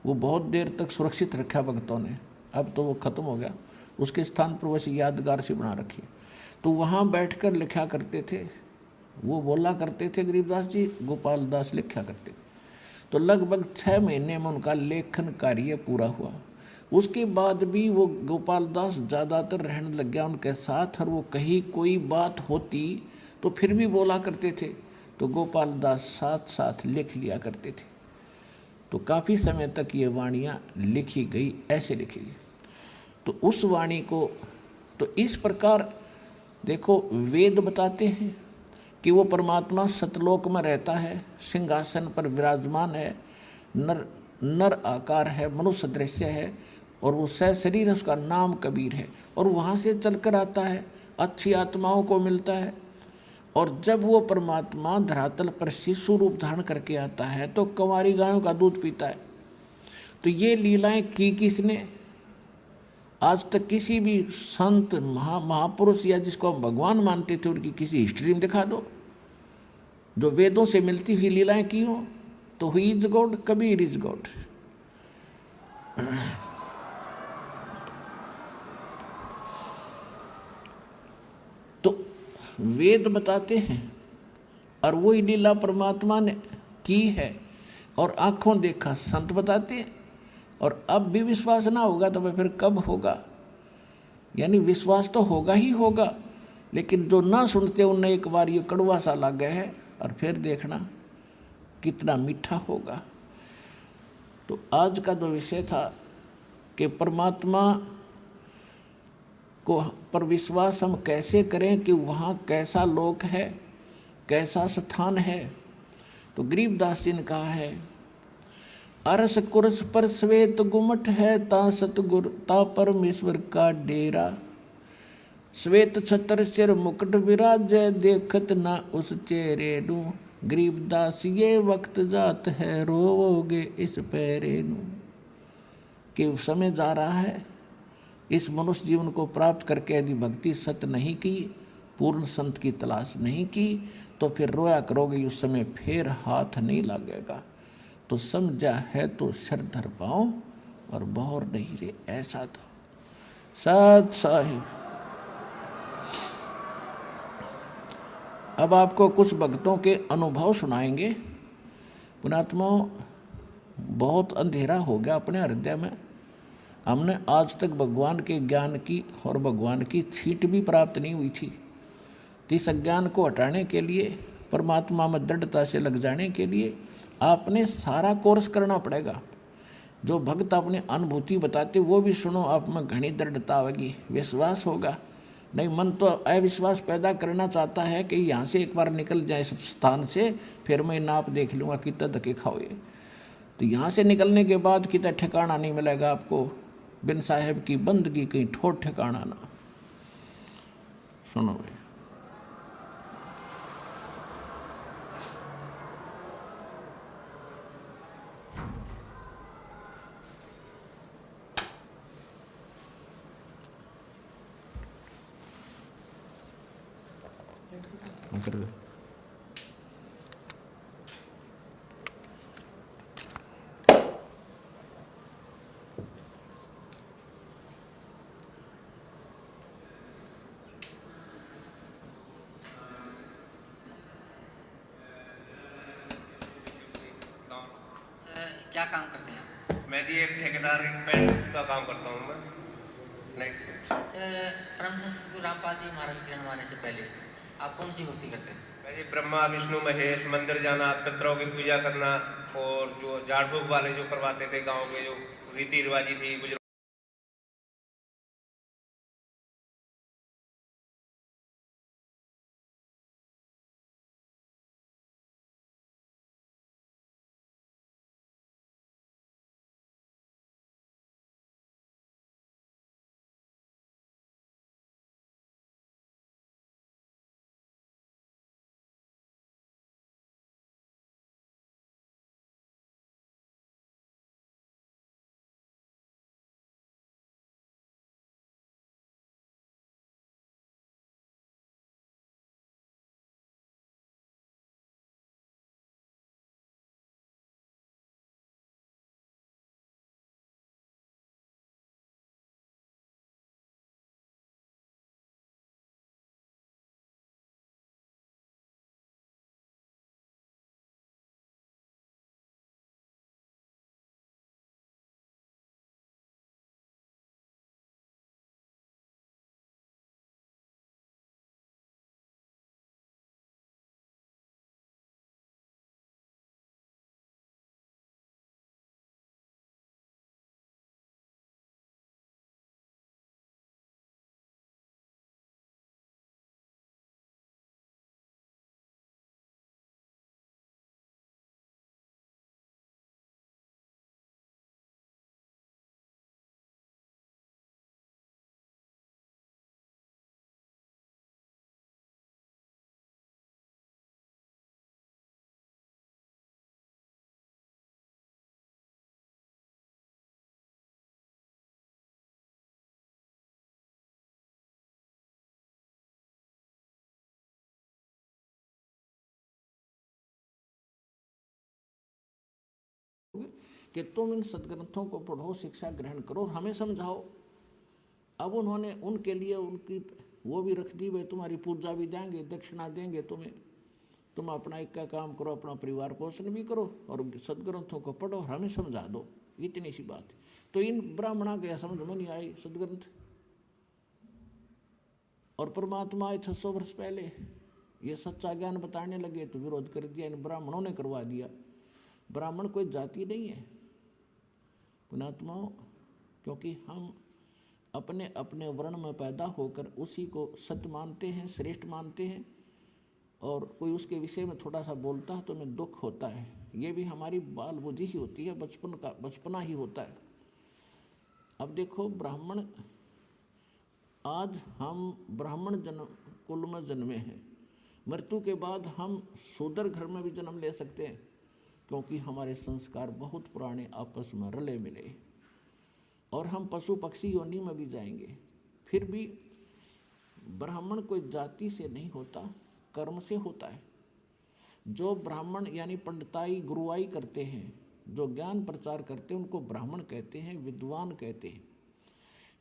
A: वो बहुत देर तक सुरक्षित रखा भक्तों ने, अब तो वो खत्म हो गया, उसके स्थान पर वैसे यादगार से बना रखी। तो वहाँ बैठकर लिखा करते थे, वो बोला करते थे गरीबदास जी, गोपाल दास लिखा करते थे। तो लगभग 6 महीने में उनका लेखन कार्य पूरा हुआ। उसके बाद भी वो गोपाल दास ज़्यादातर रहने लग गया उनके साथ, और वो कहीं कोई बात होती तो फिर भी बोला करते थे, तो गोपाल दास साथ साथ लिख लिया करते थे। तो काफ़ी समय तक ये वाणियाँ लिखी गई, ऐसे लिखी गई। तो उस वाणी को तो इस प्रकार देखो, वेद बताते हैं कि वो परमात्मा सतलोक में रहता है, सिंहासन पर विराजमान है, नर आकार है, मनुष्य दृश्य है, और वो शरीर है, उसका नाम कबीर है, और वहाँ से चलकर आता है, अच्छी आत्माओं को मिलता है। और जब वो परमात्मा धरातल पर शिशु रूप धारण करके आता है तो कंवारी गायों का दूध पीता है। तो ये लीलाएं की किसने? आज तक किसी भी संत महापुरुष या जिसको हम भगवान मानते थे उनकी किसी हिस्ट्री में दिखा दो जो वेदों से मिलती हुई लीलाएं की हो। तो he is God, Kabir is God. तो वेद बताते हैं और वही लीला परमात्मा ने की है और आंखों देखा संत बताते हैं। और अब भी विश्वास ना होगा तो फिर कब होगा? यानी विश्वास तो होगा ही होगा, लेकिन जो ना सुनते उन्हें एक बार ये कड़वा सा लग गया है, और फिर देखना कितना मीठा होगा। तो आज का जो विषय था कि परमात्मा को पर विश्वास हम कैसे करें, कि वहाँ कैसा लोक है, कैसा स्थान है। तो गरीबदास जी ने कहा है, अरस कुरस पर श्वेत गुमट है, ता सतगुर ता परमेश्वर का डेरा। श्वेत छतर सिर मुकुट विराजय, देखत ना उस चेहरे नू। गरीबदास ये वक्त जात है, रोवोगे इस पैरे नू। कि समय जा रहा है, इस मनुष्य जीवन को प्राप्त करके यदि भक्ति सत्य नहीं की, पूर्ण संत की तलाश नहीं की, तो फिर रोया करोगे, उस समय फिर हाथ नहीं लगेगा। तो समझा है तो सिर धर पाओ और बौर नहीं रे, ऐसा तो सत साहिब। अब आपको कुछ भक्तों के अनुभव सुनाएंगे। पुणात्मा, बहुत अंधेरा हो गया अपने हृदय में। हमने आज तक भगवान के ज्ञान की और भगवान की छींट भी प्राप्त नहीं हुई थी। तो इस अज्ञान को हटाने के लिए, परमात्मा में दृढ़ता से लग जाने के लिए आपने सारा कोर्स करना पड़ेगा। जो भक्त अपनी अनुभूति बताते वो भी सुनो, आप में घनी दृढ़ता होगी, विश्वास होगा। नहीं, मन तो अविश्वास पैदा करना चाहता है कि यहाँ से एक बार निकल जाए इस स्थान से, फिर मैं नाप देख लूँगा कितना धक्के खाओगे। तो यहाँ से निकलने के बाद कितना ठिकाना नहीं मिलेगा आपको। बिन साहेब की बंदगी कहीं ठोर ठिकाना ना। सुनो भाई, कर लो।
B: क्या काम करते हैं?
C: मैं जी एक ठेकेदार पेंट का काम करता हूँ मैं। नहीं
B: सर, परम संत रामपाल जी महाराज के जन्माने से पहले आप कौन सी भक्ति करते हैं?
C: मैं जी ब्रह्मा विष्णु महेश मंदिर जाना, पितरों की पूजा करना, और जो झाड़ फूक वाले जो करवाते थे गांव के, जो रीति रिवाजी थी
A: कि तुम इन सदग्रंथों को पढ़ो, शिक्षा ग्रहण करो, हमें समझाओ। अब उन्होंने उनके लिए उनकी वो भी रख दी, भाई तुम्हारी पूजा भी देंगे, दक्षिणा देंगे तुम्हें, तुम अपना एक का काम करो, अपना परिवार पोषण भी करो और सदग्रंथों को पढ़ो और हमें समझा दो, इतनी सी बात है। तो इन ब्राह्मणों के समझ में नहीं आई सदग्रंथ। और परमात्मा आए 600 वर्ष पहले, ये सच्चा ज्ञान बताने लगे तो विरोध कर दिया, इन ब्राह्मणों ने करवा दिया। ब्राह्मण कोई जाति नहीं है पुणात्माओं, क्योंकि हम अपने अपने वर्ण में पैदा होकर उसी को सत्य मानते हैं, श्रेष्ठ मानते हैं, और कोई उसके विषय में थोड़ा सा बोलता है तो हमें दुख होता है। ये भी हमारी बाल बुद्धि ही होती है, बचपना ही होता है। अब देखो ब्राह्मण, आज हम ब्राह्मण जन्म कुल में जन्मे हैं, मृत्यु के बाद हम शूद्र घर में भी जन्म ले सकते हैं, क्योंकि हमारे संस्कार बहुत पुराने आपस में रले मिले, और हम पशु पक्षी योनि में भी जाएंगे। फिर भी ब्राह्मण कोई जाति से नहीं होता, कर्म से होता है। जो ब्राह्मण यानी पंडिताई गुरुआई करते हैं, जो ज्ञान प्रचार करते हैं, उनको ब्राह्मण कहते हैं, विद्वान कहते हैं।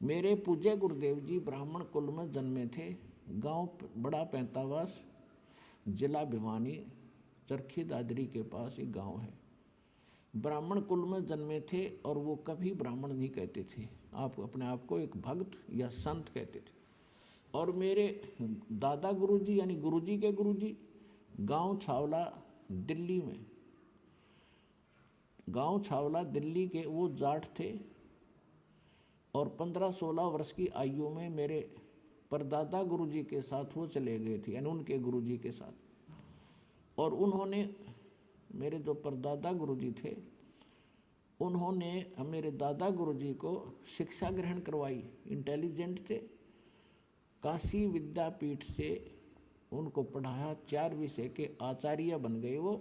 A: मेरे पूज्य गुरुदेव जी ब्राह्मण कुल में जन्मे थे। गांव बड़ा पैंतावास, जिला भिवानी, चरखी दादरी के पास एक गांव है। ब्राह्मण कुल में जन्मे थे और वो कभी ब्राह्मण नहीं कहते थे, आप अपने आप को एक भक्त या संत कहते थे। और मेरे दादा गुरुजी यानी गुरुजी के गुरुजी गांव छावला दिल्ली में, गांव छावला दिल्ली के वो जाट थे, और 15-16 वर्ष की आयु में मेरे परदादा गुरुजी के साथ वो चले गए थे, यानी उनके गुरुजी के साथ। और उन्होंने, मेरे जो परदादा गुरुजी थे, उन्होंने मेरे दादा गुरुजी को शिक्षा ग्रहण करवाई, इंटेलिजेंट थे। काशी विद्यापीठ से उनको पढ़ाया, 4 विषय के आचार्य बन गए वो,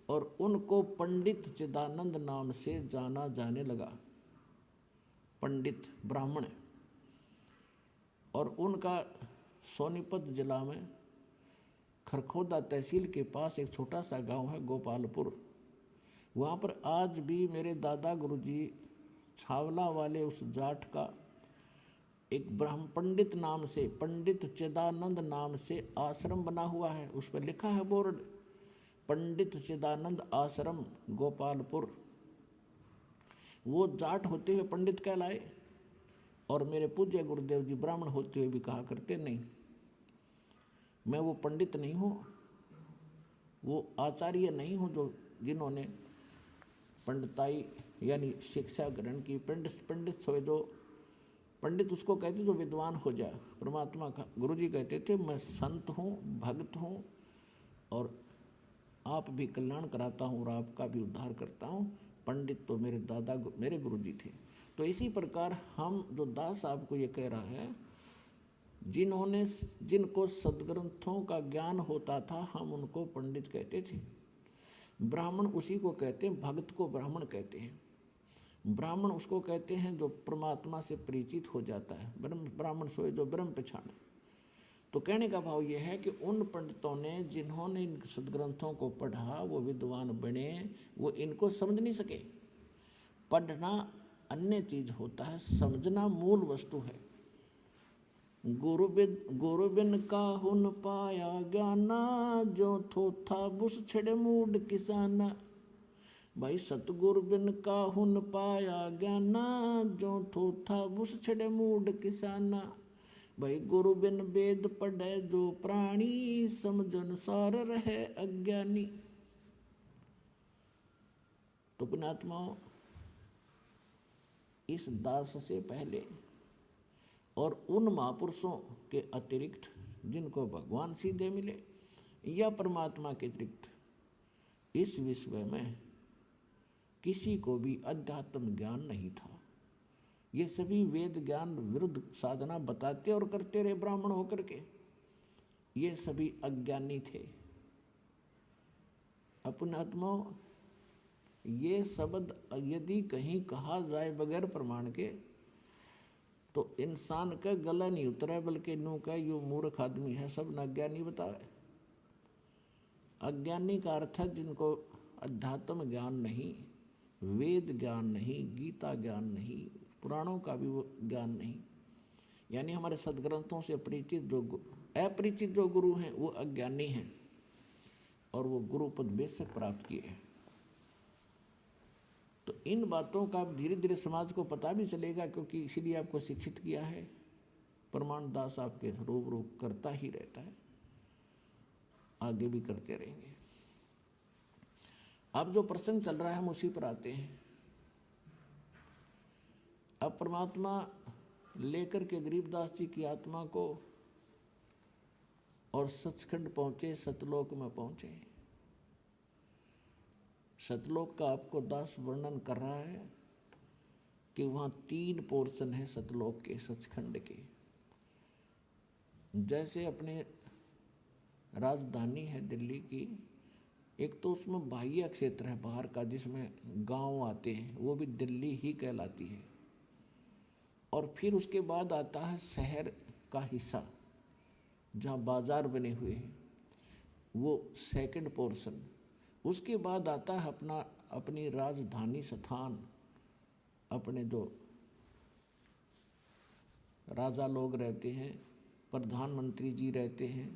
A: और उनको पंडित चिदानंद नाम से जाना जाने लगा। पंडित ब्राह्मण, और उनका सोनीपत जिला में खरखोदा तहसील के पास एक छोटा सा गांव है गोपालपुर, वहाँ पर आज भी मेरे दादा गुरुजी छावला वाले उस जाट का एक ब्राह्मण पंडित नाम से, पंडित चिदानंद नाम से आश्रम बना हुआ है। उस पर लिखा है बोर्ड, पंडित चिदानंद आश्रम गोपालपुर। वो जाट होते हुए पंडित कहलाए, और मेरे पूज्य गुरुदेव जी ब्राह्मण होते हुए भी कहा करते, नहीं मैं वो पंडित नहीं हूँ, वो आचार्य नहीं हूँ जो जिन्होंने पंडिताई यानी शिक्षा ग्रहण की। पंडित हो, जो पंडित उसको कहते जो विद्वान हो जाए, परमात्मा का। गुरुजी कहते थे मैं संत हूँ, भक्त हूँ, और आप भी कल्याण कराता हूँ और आपका भी उद्धार करता हूँ। पंडित तो मेरे गुरुजी थे। तो इसी प्रकार हम जो दास साहब को ये कह रहा है, जिनको सदग्रंथों का ज्ञान होता था, हम उनको पंडित कहते थे। ब्राह्मण उसी को कहते हैं, भक्त को ब्राह्मण कहते हैं। ब्राह्मण उसको कहते हैं जो परमात्मा से परिचित हो जाता है, ब्राह्मण सोए जो ब्रह्म पहचाने। तो कहने का भाव यह है कि उन पंडितों ने जिन्होंने इन सदग्रंथों को पढ़ा, वो विद्वान बने, वो इनको समझ नहीं सके। पढ़ना अन्य चीज होता है, समझना मूल वस्तु है। गुरु बिन काहू न पाया ज्ञाना, जो थोथा बुस छिड़े मूड किसाना। भाई सतगुरु बिन काहू न पाया ज्ञाना, जो थोथा बुस छिड़े मूड किसाना। भाई गुरु बिन वेद पढ़े जो प्राणी, समझन सार रहे अज्ञानी। तो पुण्यात्माओं, इस दास से पहले और उन महापुरुषों के अतिरिक्त जिनको भगवान सीधे मिले या परमात्मा के अतिरिक्त इस विश्व में किसी को भी अध्यात्म ज्ञान नहीं था। ये सभी वेद ज्ञान विरुद्ध साधना बताते और करते रहे ब्राह्मण होकर के। ये सभी अज्ञानी थे। पुण्यात्माओं, ये शब्द यदि कहीं कहा जाए बगैर प्रमाण के तो इंसान का गला नहीं उतरा, बल्कि नो का यो मूर्ख आदमी है, सब न अज्ञानी बतावे। अज्ञानी का अर्थ है जिनको अध्यात्म ज्ञान नहीं, वेद ज्ञान नहीं, गीता ज्ञान नहीं, पुराणों का भी वो ज्ञान नहीं, यानी हमारे सदग्रंथों से अपरिचित जो गुरु हैं वो अज्ञानी हैं और वो गुरु पद बेशक प्राप्त किए हैं। तो इन बातों का धीरे धीरे समाज को पता भी चलेगा, क्योंकि इसीलिए आपको शिक्षित किया है। प्रमाण दास आपके रूबरू करता ही रहता है, आगे भी करते रहेंगे। अब जो प्रसंग चल रहा है हम उसी पर आते हैं। अब परमात्मा लेकर के गरीबदास जी की आत्मा को और सचखंड पहुंचे, सतलोक में पहुंचे। सतलोक का आपको दास वर्णन कर रहा है कि वहाँ 3 पोर्शन है सतलोक के, सचखंड के। जैसे अपने राजधानी है दिल्ली की, एक तो उसमें बाह्य क्षेत्र है बाहर का जिसमें गांव आते हैं, वो भी दिल्ली ही कहलाती है। और फिर उसके बाद आता है शहर का हिस्सा जहाँ बाजार बने हुए हैं, वो सेकंड पोर्शन। उसके बाद आता है अपनी राजधानी स्थान, अपने जो राजा लोग रहते हैं, प्रधानमंत्री जी रहते हैं,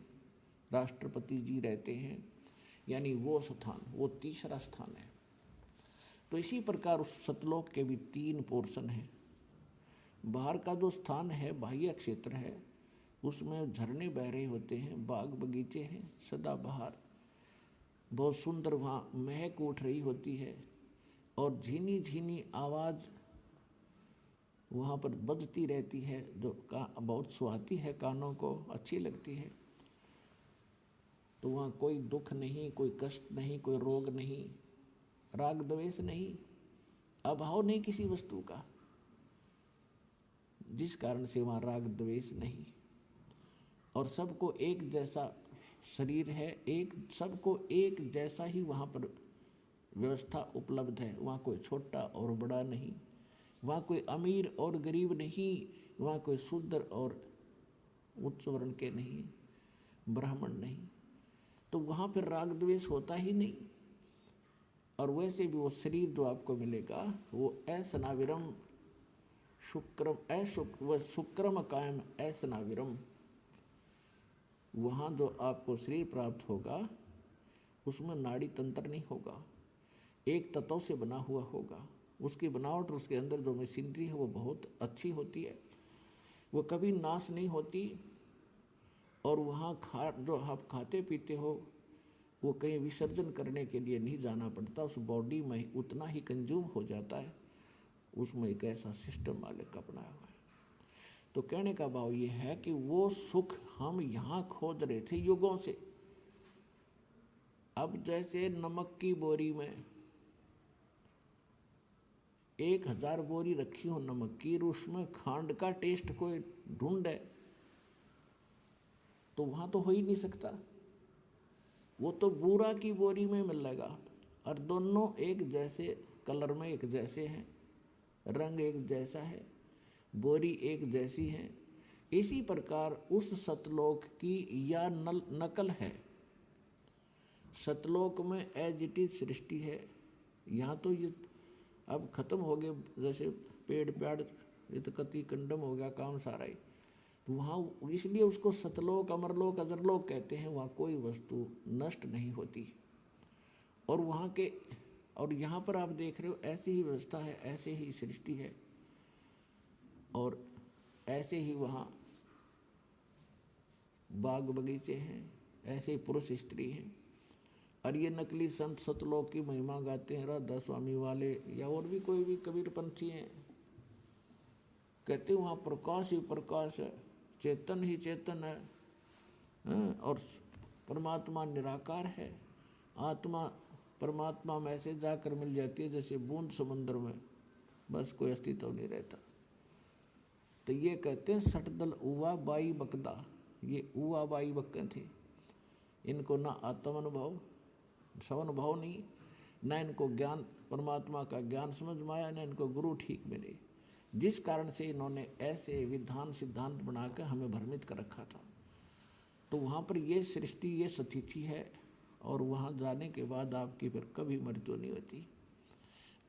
A: राष्ट्रपति जी रहते हैं, यानी वो स्थान, वो तीसरा स्थान है। तो इसी प्रकार उस सतलोक के भी 3 पोर्शन हैं। बाहर का जो स्थान है, बाह्य क्षेत्र है, उसमें झरने बह रहे होते हैं, बाग बगीचे हैं सदाबहार, बहुत सुंदर वहाँ महक उठ रही होती है और झीनी झीनी आवाज़ वहाँ पर बजती रहती है, जो बहुत सुहाती है, कानों को अच्छी लगती है। तो वहाँ कोई दुख नहीं, कोई कष्ट नहीं, कोई रोग नहीं, राग द्वेष नहीं, अभाव नहीं किसी वस्तु का, जिस कारण से वहाँ राग द्वेष नहीं। और सबको एक जैसा शरीर है, सबको एक जैसा ही वहाँ पर व्यवस्था उपलब्ध है। वहाँ कोई छोटा और बड़ा नहीं, वहाँ कोई अमीर और गरीब नहीं, वहाँ कोई शूद्र और उच्च वर्ण के नहीं, ब्राह्मण नहीं। तो वहाँ पर राग द्वेष होता ही नहीं। और वैसे भी वो शरीर जो आपको मिलेगा वो ऐसनाविरम शुक्रम कायम ऐसनाविरम, वहाँ जो आपको शरीर प्राप्त होगा उसमें नाड़ी तंत्र नहीं होगा, एक तत्व से बना हुआ होगा। उसकी बनावट और उसके अंदर जो मशीनरी है वो बहुत अच्छी होती है, वो कभी नाश नहीं होती। और वहाँ जो आप खाते पीते हो वो कहीं विसर्जन करने के लिए नहीं जाना पड़ता, उस बॉडी में उतना ही कंज्यूम हो जाता है। उसमें एक ऐसा सिस्टम मालिक का बनाया हुआ है। तो कहने का भाव ये है कि वो सुख हम यहाँ खोज रहे थे युगों से। अब जैसे नमक की बोरी में 1000 बोरी रखी हो नमक की, उसमें खांड का टेस्ट कोई ढूंढे तो वहाँ तो हो ही नहीं सकता। वो तो बूरा की बोरी में मिलेगा और दोनों एक जैसे कलर में एक जैसे हैं, रंग एक जैसा है, बोरी एक जैसी है। इसी प्रकार उस सतलोक की या नकल है। सतलोक में एज इट इज सृष्टि है। यहाँ तो ये अब खत्म हो गए, जैसे पेड़ पेड़ कति कंडम हो गया काम सारा ही। तो वहाँ इसलिए उसको सतलोक, अमरलोक, अजरलोक कहते हैं। वहाँ कोई वस्तु नष्ट नहीं होती। और वहाँ के और यहाँ पर आप देख रहे हो ऐसी ही व्यवस्था है, ऐसे ही सृष्टि है और ऐसे ही वहाँ बाग बगीचे हैं, ऐसे ही पुरुष स्त्री हैं। और ये नकली संत सतलोक की महिमा गाते हैं, राधा स्वामी वाले या और भी कोई भी कबीर पंथी हैं, कहते हैं वहाँ प्रकाश ही प्रकाश है, चेतन ही चेतन है, और परमात्मा निराकार है। आत्मा परमात्मा में ऐसे जाकर मिल जाती है जैसे बूंद समुद्र में, बस कोई अस्तित्व नहीं रहता। तो ये कहते हैं सटदल उवा बाई बकदा, ये उवा बाई बक्के थे। इनको ना आत्म अनुभव, स्वानुभव नहीं, ना इनको ज्ञान, परमात्मा का ज्ञान समझ में आया, ना इनको गुरु ठीक मिले, जिस कारण से इन्होंने ऐसे विधान सिद्धांत बनाकर हमें भ्रमित कर रखा था। तो वहाँ पर ये सृष्टि, ये स्थिति है और वहाँ जाने के बाद आपकी फिर कभी मृत्यु नहीं होती।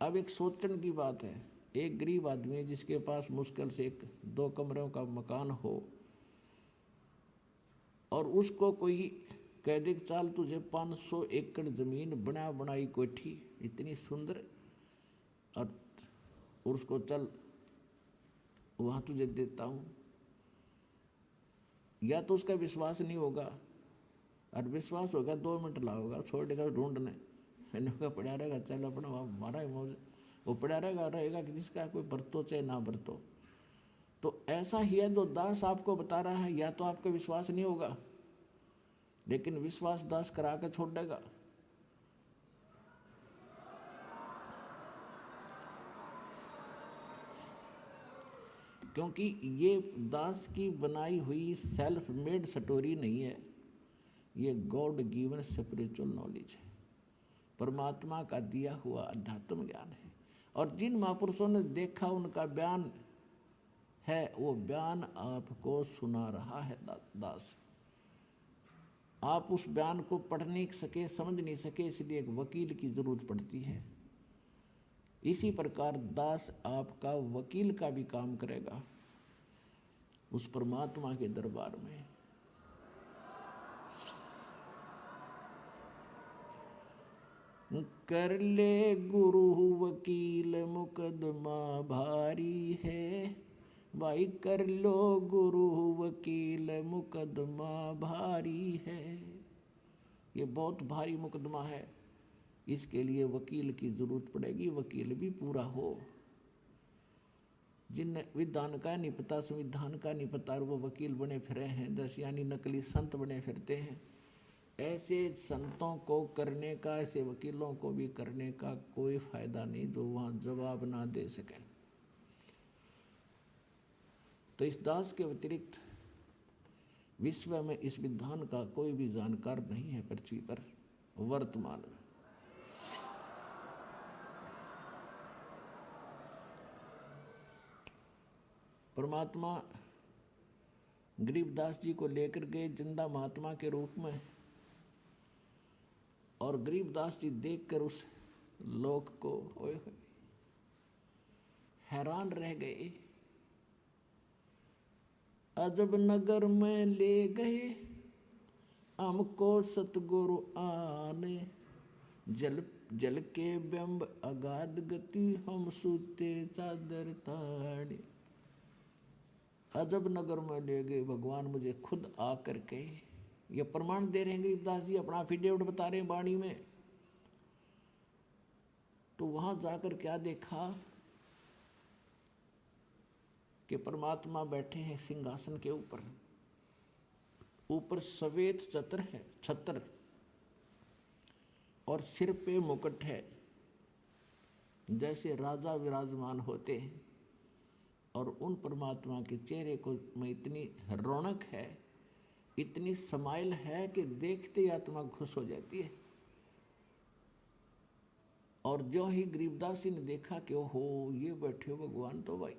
A: अब एक सोचने की बात है, एक गरीब आदमी जिसके पास मुश्किल से 1-2 कमरों का मकान हो और उसको कोई कह दे चाल तुझे 500 एकड़ जमीन बना बनाई कोठी इतनी सुंदर और उसको चल वहाँ तुझे देता हूँ, या तो उसका विश्वास नहीं होगा, और विश्वास होगा 2 मिनट लाओगा छोड़ेगा ढूंढने का पड़ा रहेगा, चल अपना हमारा ही मौज वो पड़ा रहेगा कि जिसका कोई बरतो चाहे ना बरतो। तो ऐसा ही है जो दास आपको बता रहा है, या तो आपका विश्वास नहीं होगा लेकिन विश्वास दास करा के छोड़ देगा। क्योंकि ये दास की बनाई हुई सेल्फ मेड स्टोरी नहीं है, ये गॉड गिवन स्पिरिचुअल नॉलेज है, परमात्मा का दिया हुआ अध्यात्म ज्ञान है। और जिन महापुरुषों ने देखा उनका बयान है, वो बयान आपको सुना रहा है दास। आप उस बयान को पढ़ नहीं सके, समझ नहीं सके, इसलिए एक वकील की जरूरत पड़ती है। इसी प्रकार दास आपका वकील का भी काम करेगा उस परमात्मा के दरबार में। कर ले गुरु वकील मुकदमा भारी है, भाई कर लो गुरु वकील मुकदमा भारी है। ये बहुत भारी मुकदमा है, इसके लिए वकील की जरूरत पड़ेगी, वकील भी पूरा हो। जिन विधान का नहीं पता, संविधान का नहीं पता, और वो वकील बने फिरे हैं, दस यानी नकली संत बने फिरते हैं, ऐसे संतों को करने का, ऐसे वकीलों को भी करने का कोई फायदा नहीं जो वहाँ जवाब ना दे सकें। तो इस दास के अतिरिक्त विश्व में इस विधान का कोई भी जानकार नहीं है पृथ्वी पर वर्तमान में। परमात्मा गरीबदास जी को लेकर गए जिंदा महात्मा के रूप में, और गरीबदास जी देखकर उस लोक को हैरान रह गए। अजब नगर में ले गए हमको सतगुरु आने, जल जल के बिंब अगाध गति हम सूते चादर ताड़े। अजब नगर में ले गए भगवान मुझे खुद आकर के, ये प्रमाण दे रहे हैं गरीबदास जी, अपना एफिडेविट बता रहे हैं वाणी में। तो वहां जाकर क्या देखा कि परमात्मा बैठे हैं सिंहासन के ऊपर, ऊपर सफेद छत्र और सिर पे मुकुट है, जैसे राजा विराजमान होते हैं। और उन परमात्मा के चेहरे को में इतनी रौनक है, इतनी समाइल है कि देखते ही आत्मा खुश हो जाती है। और जो ही गरीबदास जी ने देखा कि ओहो ये बैठे हो भगवान, तो भाई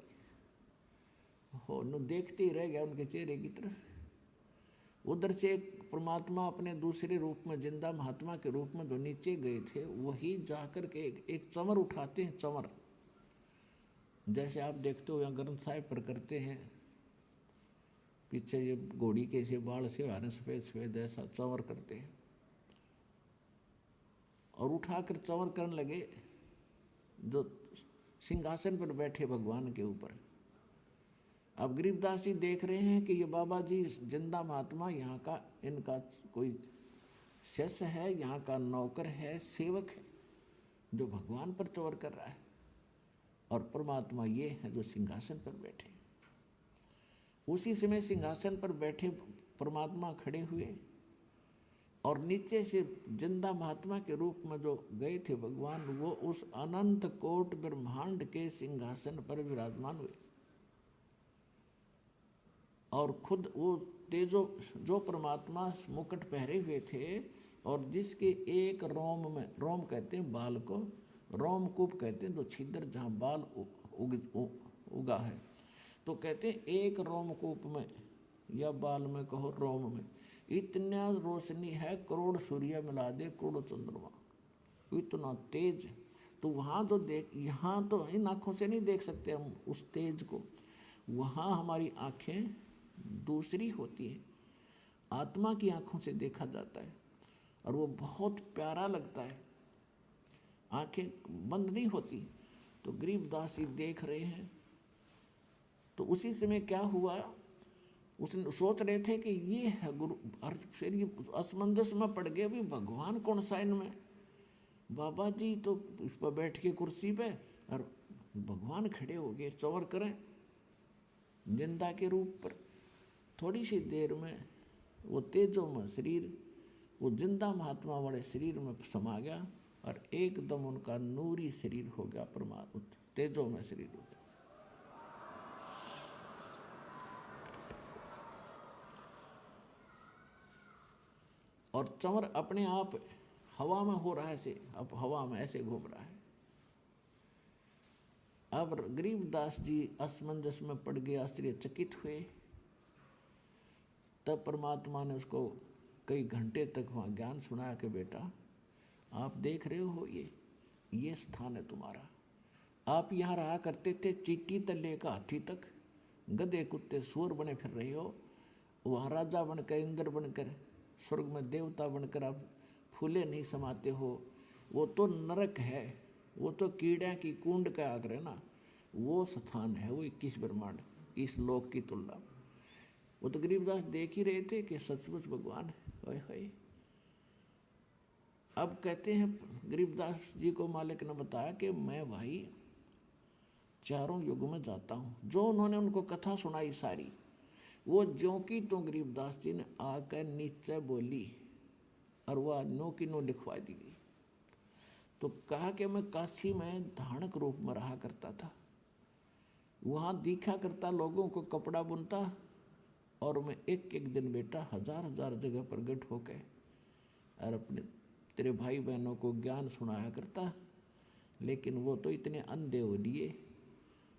A: हो न देखते ही रह गया उनके चेहरे की तरफ। उधर से एक परमात्मा अपने दूसरे रूप में, जिंदा महात्मा के रूप में जो नीचे गए थे, वही जाकर के एक चमर उठाते हैं। चमर जैसे आप देखते हो यहाँ ग्रंथ साहिब पर करते हैं, पीछे ये घोड़ी के से बाल से आ रहे सफेद सफेद, ऐसा चंवर करते हैं और उठाकर चंवर करने लगे जो सिंहासन पर बैठे भगवान के ऊपर। अब गरीबदास जी देख रहे हैं कि ये बाबा जी जिंदा महात्मा यहाँ का, इनका कोई शिष्य है, यहाँ का नौकर है, सेवक है, जो भगवान पर चंवर कर रहा है, और परमात्मा ये है जो सिंहासन पर बैठे। उसी समय सिंहासन पर बैठे परमात्मा खड़े हुए और नीचे से जिंदा महात्मा के रूप में जो गए थे भगवान, वो उस अनंत कोट ब्रह्मांड के सिंहासन पर विराजमान हुए। और खुद वो तेजो जो परमात्मा मुकुट पहरे हुए थे और जिसके एक रोम में, रोम कहते हैं बाल को, रोमकूप कहते हैं जो छिद्र जहाँ बाल उगा है, तो कहते हैं एक रोमकूप में या बाल में कहो रोम में इतना रोशनी है, करोड़ सूर्य मिला दे करोड़ चंद्रमा, इतना तेज तो वहाँ तो यहाँ तो इन आँखों से नहीं देख सकते हम उस तेज को, वहाँ हमारी आँखें दूसरी होती हैं, आत्मा की आँखों से देखा जाता है और वो बहुत प्यारा लगता है, आँखें बंद नहीं होती। तो गरीबदास जी देख रहे हैं। तो उसी समय क्या हुआ, उसने सोच रहे थे कि ये है गुरु, और फिर ये असमंजस में पड़ गए, अभी भगवान कौन सा इनमें, बाबा जी तो उस पर बैठ के कुर्सी पे और भगवान खड़े हो गए चौर करें जिंदा के रूप पर। थोड़ी सी देर में वो तेजो में शरीर, वो जिंदा महात्मा वाले शरीर में समा गया और एकदम उनका नूरी शरीर हो गया, परमात्मा तेजो में शरीर हो गया। और चंवर अपने आप हवा में हो रहा है से, अब हवा में ऐसे घूम रहा है। अब गरीबदास जी असमंजस में पड़ गए, आश्चर्यचकित हुए। तब परमात्मा ने उसको कई घंटे तक वहाँ ज्ञान सुनाया कि बेटा आप देख रहे हो ये स्थान है तुम्हारा, आप यहाँ रहा करते थे, चींटी तले का हाथी तक, गधे कुत्ते सूअर बने फिर रहे हो, वहाँ राजा बनकर, इंद्र बनकर, स्वर्ग में देवता बनकर आप फूले नहीं समाते हो, वो तो नरक है, वो तो कीड़े की कुंड का आग्रह है ना, वो स्थान है वो 21 ब्रह्मांड इस लोक की तुलना। वो तो गरीबदास देख ही रहे थे कि सचमुच भगवान है। अब कहते हैं गरीबदास जी को मालिक ने बताया कि मैं भाई चारों युग में जाता हूँ। जो उन्होंने उनको कथा सुनाई सारी, वो ज्यों की तो गरीबदास जी ने आकर नीचे बोली और वह नो की नो लिखवा दी गई। तो कहा कि मैं काशी में धानक रूप में रहा करता था, वहाँ दिखा करता, लोगों को कपड़ा बुनता, और मैं एक एक दिन बेटा हजार हजार जगह प्रगट होकर और अपने तेरे भाई बहनों को ज्ञान सुनाया करता। लेकिन वो तो इतने अंधे हो लिए,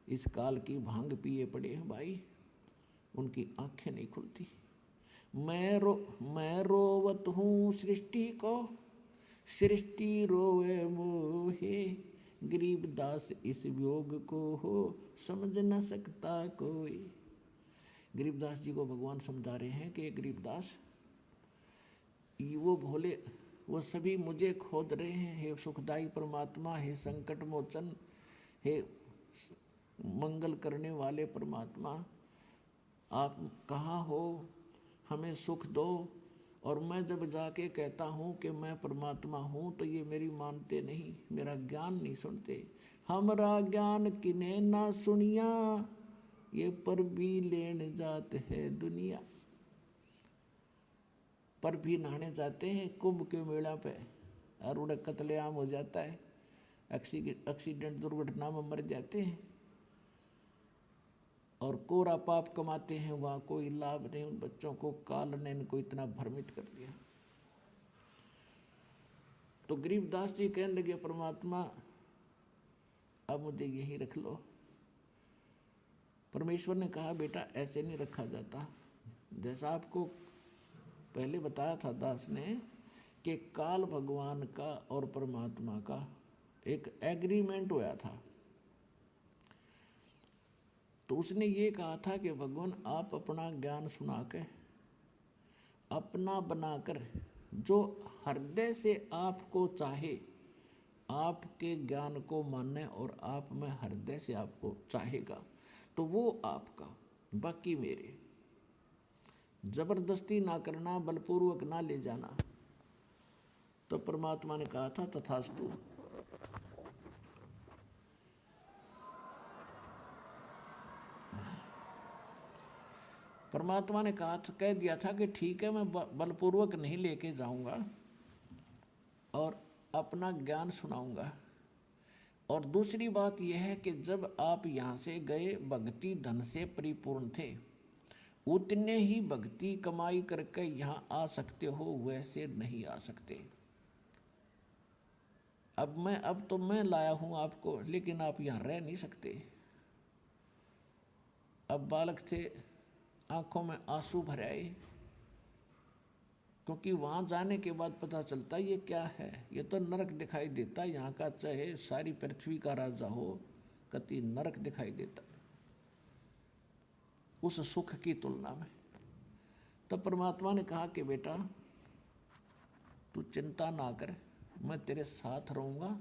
A: इस काल की भांग पिए पड़े हैं भाई, उनकी आंखें नहीं खुलती। मैं रोवत हूँ सृष्टि को, सृष्टि रोवे मोहे, गरीबदास इस वियोग को हो समझ न सकता कोई। गरीबदास जी को भगवान समझा रहे हैं कि गरीबदास, वो भोले, वो सभी मुझे खोद रहे हैं, हे सुखदाई परमात्मा, हे संकट मोचन, हे मंगल करने वाले परमात्मा, आप कहाँ हो, हमें सुख दो। और मैं जब जाके कहता हूँ कि मैं परमात्मा हूँ तो ये मेरी मानते नहीं, मेरा ज्ञान नहीं सुनते। हमारा ज्ञान किने ना सुनिया, ये पर भी लेने जाते हैं दुनिया। पर भी नहाने जाते हैं कुंभ के मेला पे और उन्हें कत्लेआम हो जाता है, एक्सीडेंट दुर्घटना में मर जाते हैं और कोरा पाप कमाते हैं, वहाँ कोई लाभ नहीं। उन बच्चों को काल ने इनको इतना भ्रमित कर दिया। तो गरीबदास जी कहने लगे परमात्मा अब मुझे यही रख लो। परमेश्वर ने कहा बेटा ऐसे नहीं रखा जाता। जैसा आपको पहले बताया था दास ने कि काल भगवान का और परमात्मा का एक एग्रीमेंट हुआ था। तो उसने ये कहा था कि भगवान आप अपना ज्ञान सुना के अपना बनाकर जो हृदय से आपको चाहे, आपके ज्ञान को माने और आप में हृदय से आपको चाहेगा तो वो आपका, बाकी मेरे। जबरदस्ती ना करना, बलपूर्वक ना ले जाना। तो परमात्मा ने कहा था तथास्तु। परमात्मा ने कह दिया था कि ठीक है मैं बलपूर्वक नहीं लेके जाऊंगा और अपना ज्ञान सुनाऊंगा। और दूसरी बात यह है कि जब आप यहाँ से गए भक्ति धन से परिपूर्ण थे, उतने ही भक्ति कमाई करके यहाँ आ सकते हो, वैसे नहीं आ सकते। अब तो मैं लाया हूँ आपको, लेकिन आप यहाँ रह नहीं सकते। अब बालक थे, आंखों में आंसू भर आए, क्योंकि वहाँ जाने के बाद पता चलता ये क्या है, ये तो नरक दिखाई देता। यहाँ का चाहे सारी पृथ्वी का राजा हो, कति नरक दिखाई देता उस सुख की तुलना में। तो परमात्मा ने कहा कि बेटा तू चिंता ना कर, मैं तेरे साथ रहूँगा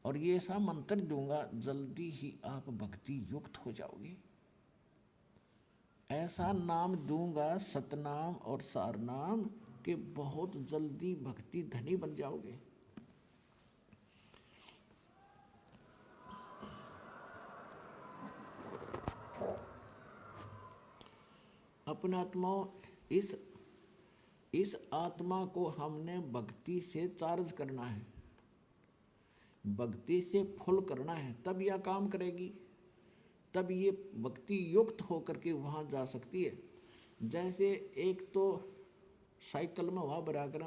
A: और ये ऐसा मंत्र दूंगा, जल्दी ही आप भक्ति युक्त हो जाओगे। ऐसा नाम दूंगा, सतनाम और सारनाम, कि बहुत जल्दी भक्ति धनी बन जाओगे। अपने आत्माओं, इस आत्मा को हमने भक्ति से चार्ज करना है, भक्ति से फुल करना है, तब यह काम करेगी, तब ये भक्ति युक्त होकर के वहाँ जा सकती है। जैसे एक तो साइकिल में हवा भरा कर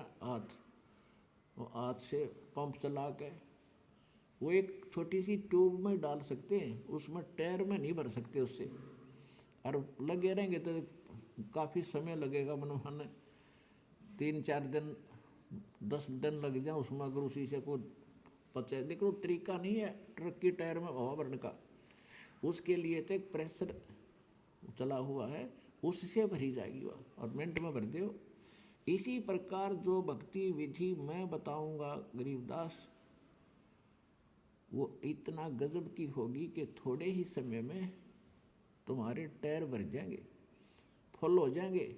A: हाथ से पंप चला के वो एक छोटी सी ट्यूब में डाल सकते हैं, उसमें टायर में नहीं भर सकते उससे, और लगे रहेंगे तो काफ़ी समय लगेगा। मनोहन 3-4 दिन 10 दिन लग जाए उसमें, अगर उसी से को पचे। देखो तरीका नहीं है ट्रक की टायर में हवा भरने का, उसके लिए तो एक प्रेशर चला हुआ है, उससे भरी जाएगी वह, और मिनट में भर दो। इसी प्रकार जो भक्ति विधि मैं बताऊंगा गरीबदास, वो इतना गजब की होगी कि थोड़े ही समय में तुम्हारे टायर भर जाएंगे, फुल हो जाएंगे।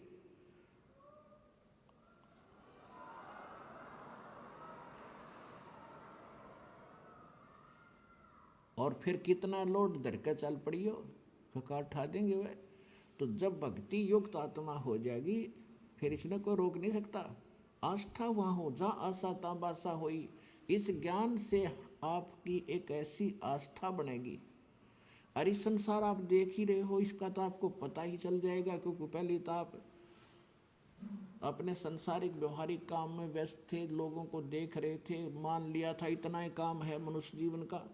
A: और फिर कितना लोड धर के चल पड़ी हो, खका उठा देंगे वह। तो जब भक्ति युक्त आत्मा हो जाएगी, फिर इसने कोई रोक नहीं सकता। आस्था वहाँ हो जहाँ आशा ता बासा होई। इस ज्ञान से आपकी एक ऐसी आस्था बनेगी, अरे संसार आप देख ही रहे हो, इसका तो आपको पता ही चल जाएगा। क्योंकि पहले तो आप अपने संसारिक व्यवहारिक काम में व्यस्त थे, लोगों को देख रहे थे, मान लिया था इतना ही काम है मनुष्य जीवन का,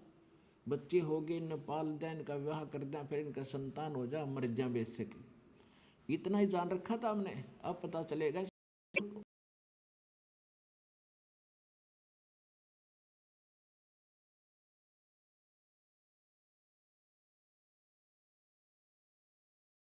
A: बच्चे हो गए, इन्हें पाल दें, इनका विवाह कर दें, फिर इनका संतान हो जाए, मर जाए बेच सके, इतना ही जान रखा था हमने। अब पता चलेगा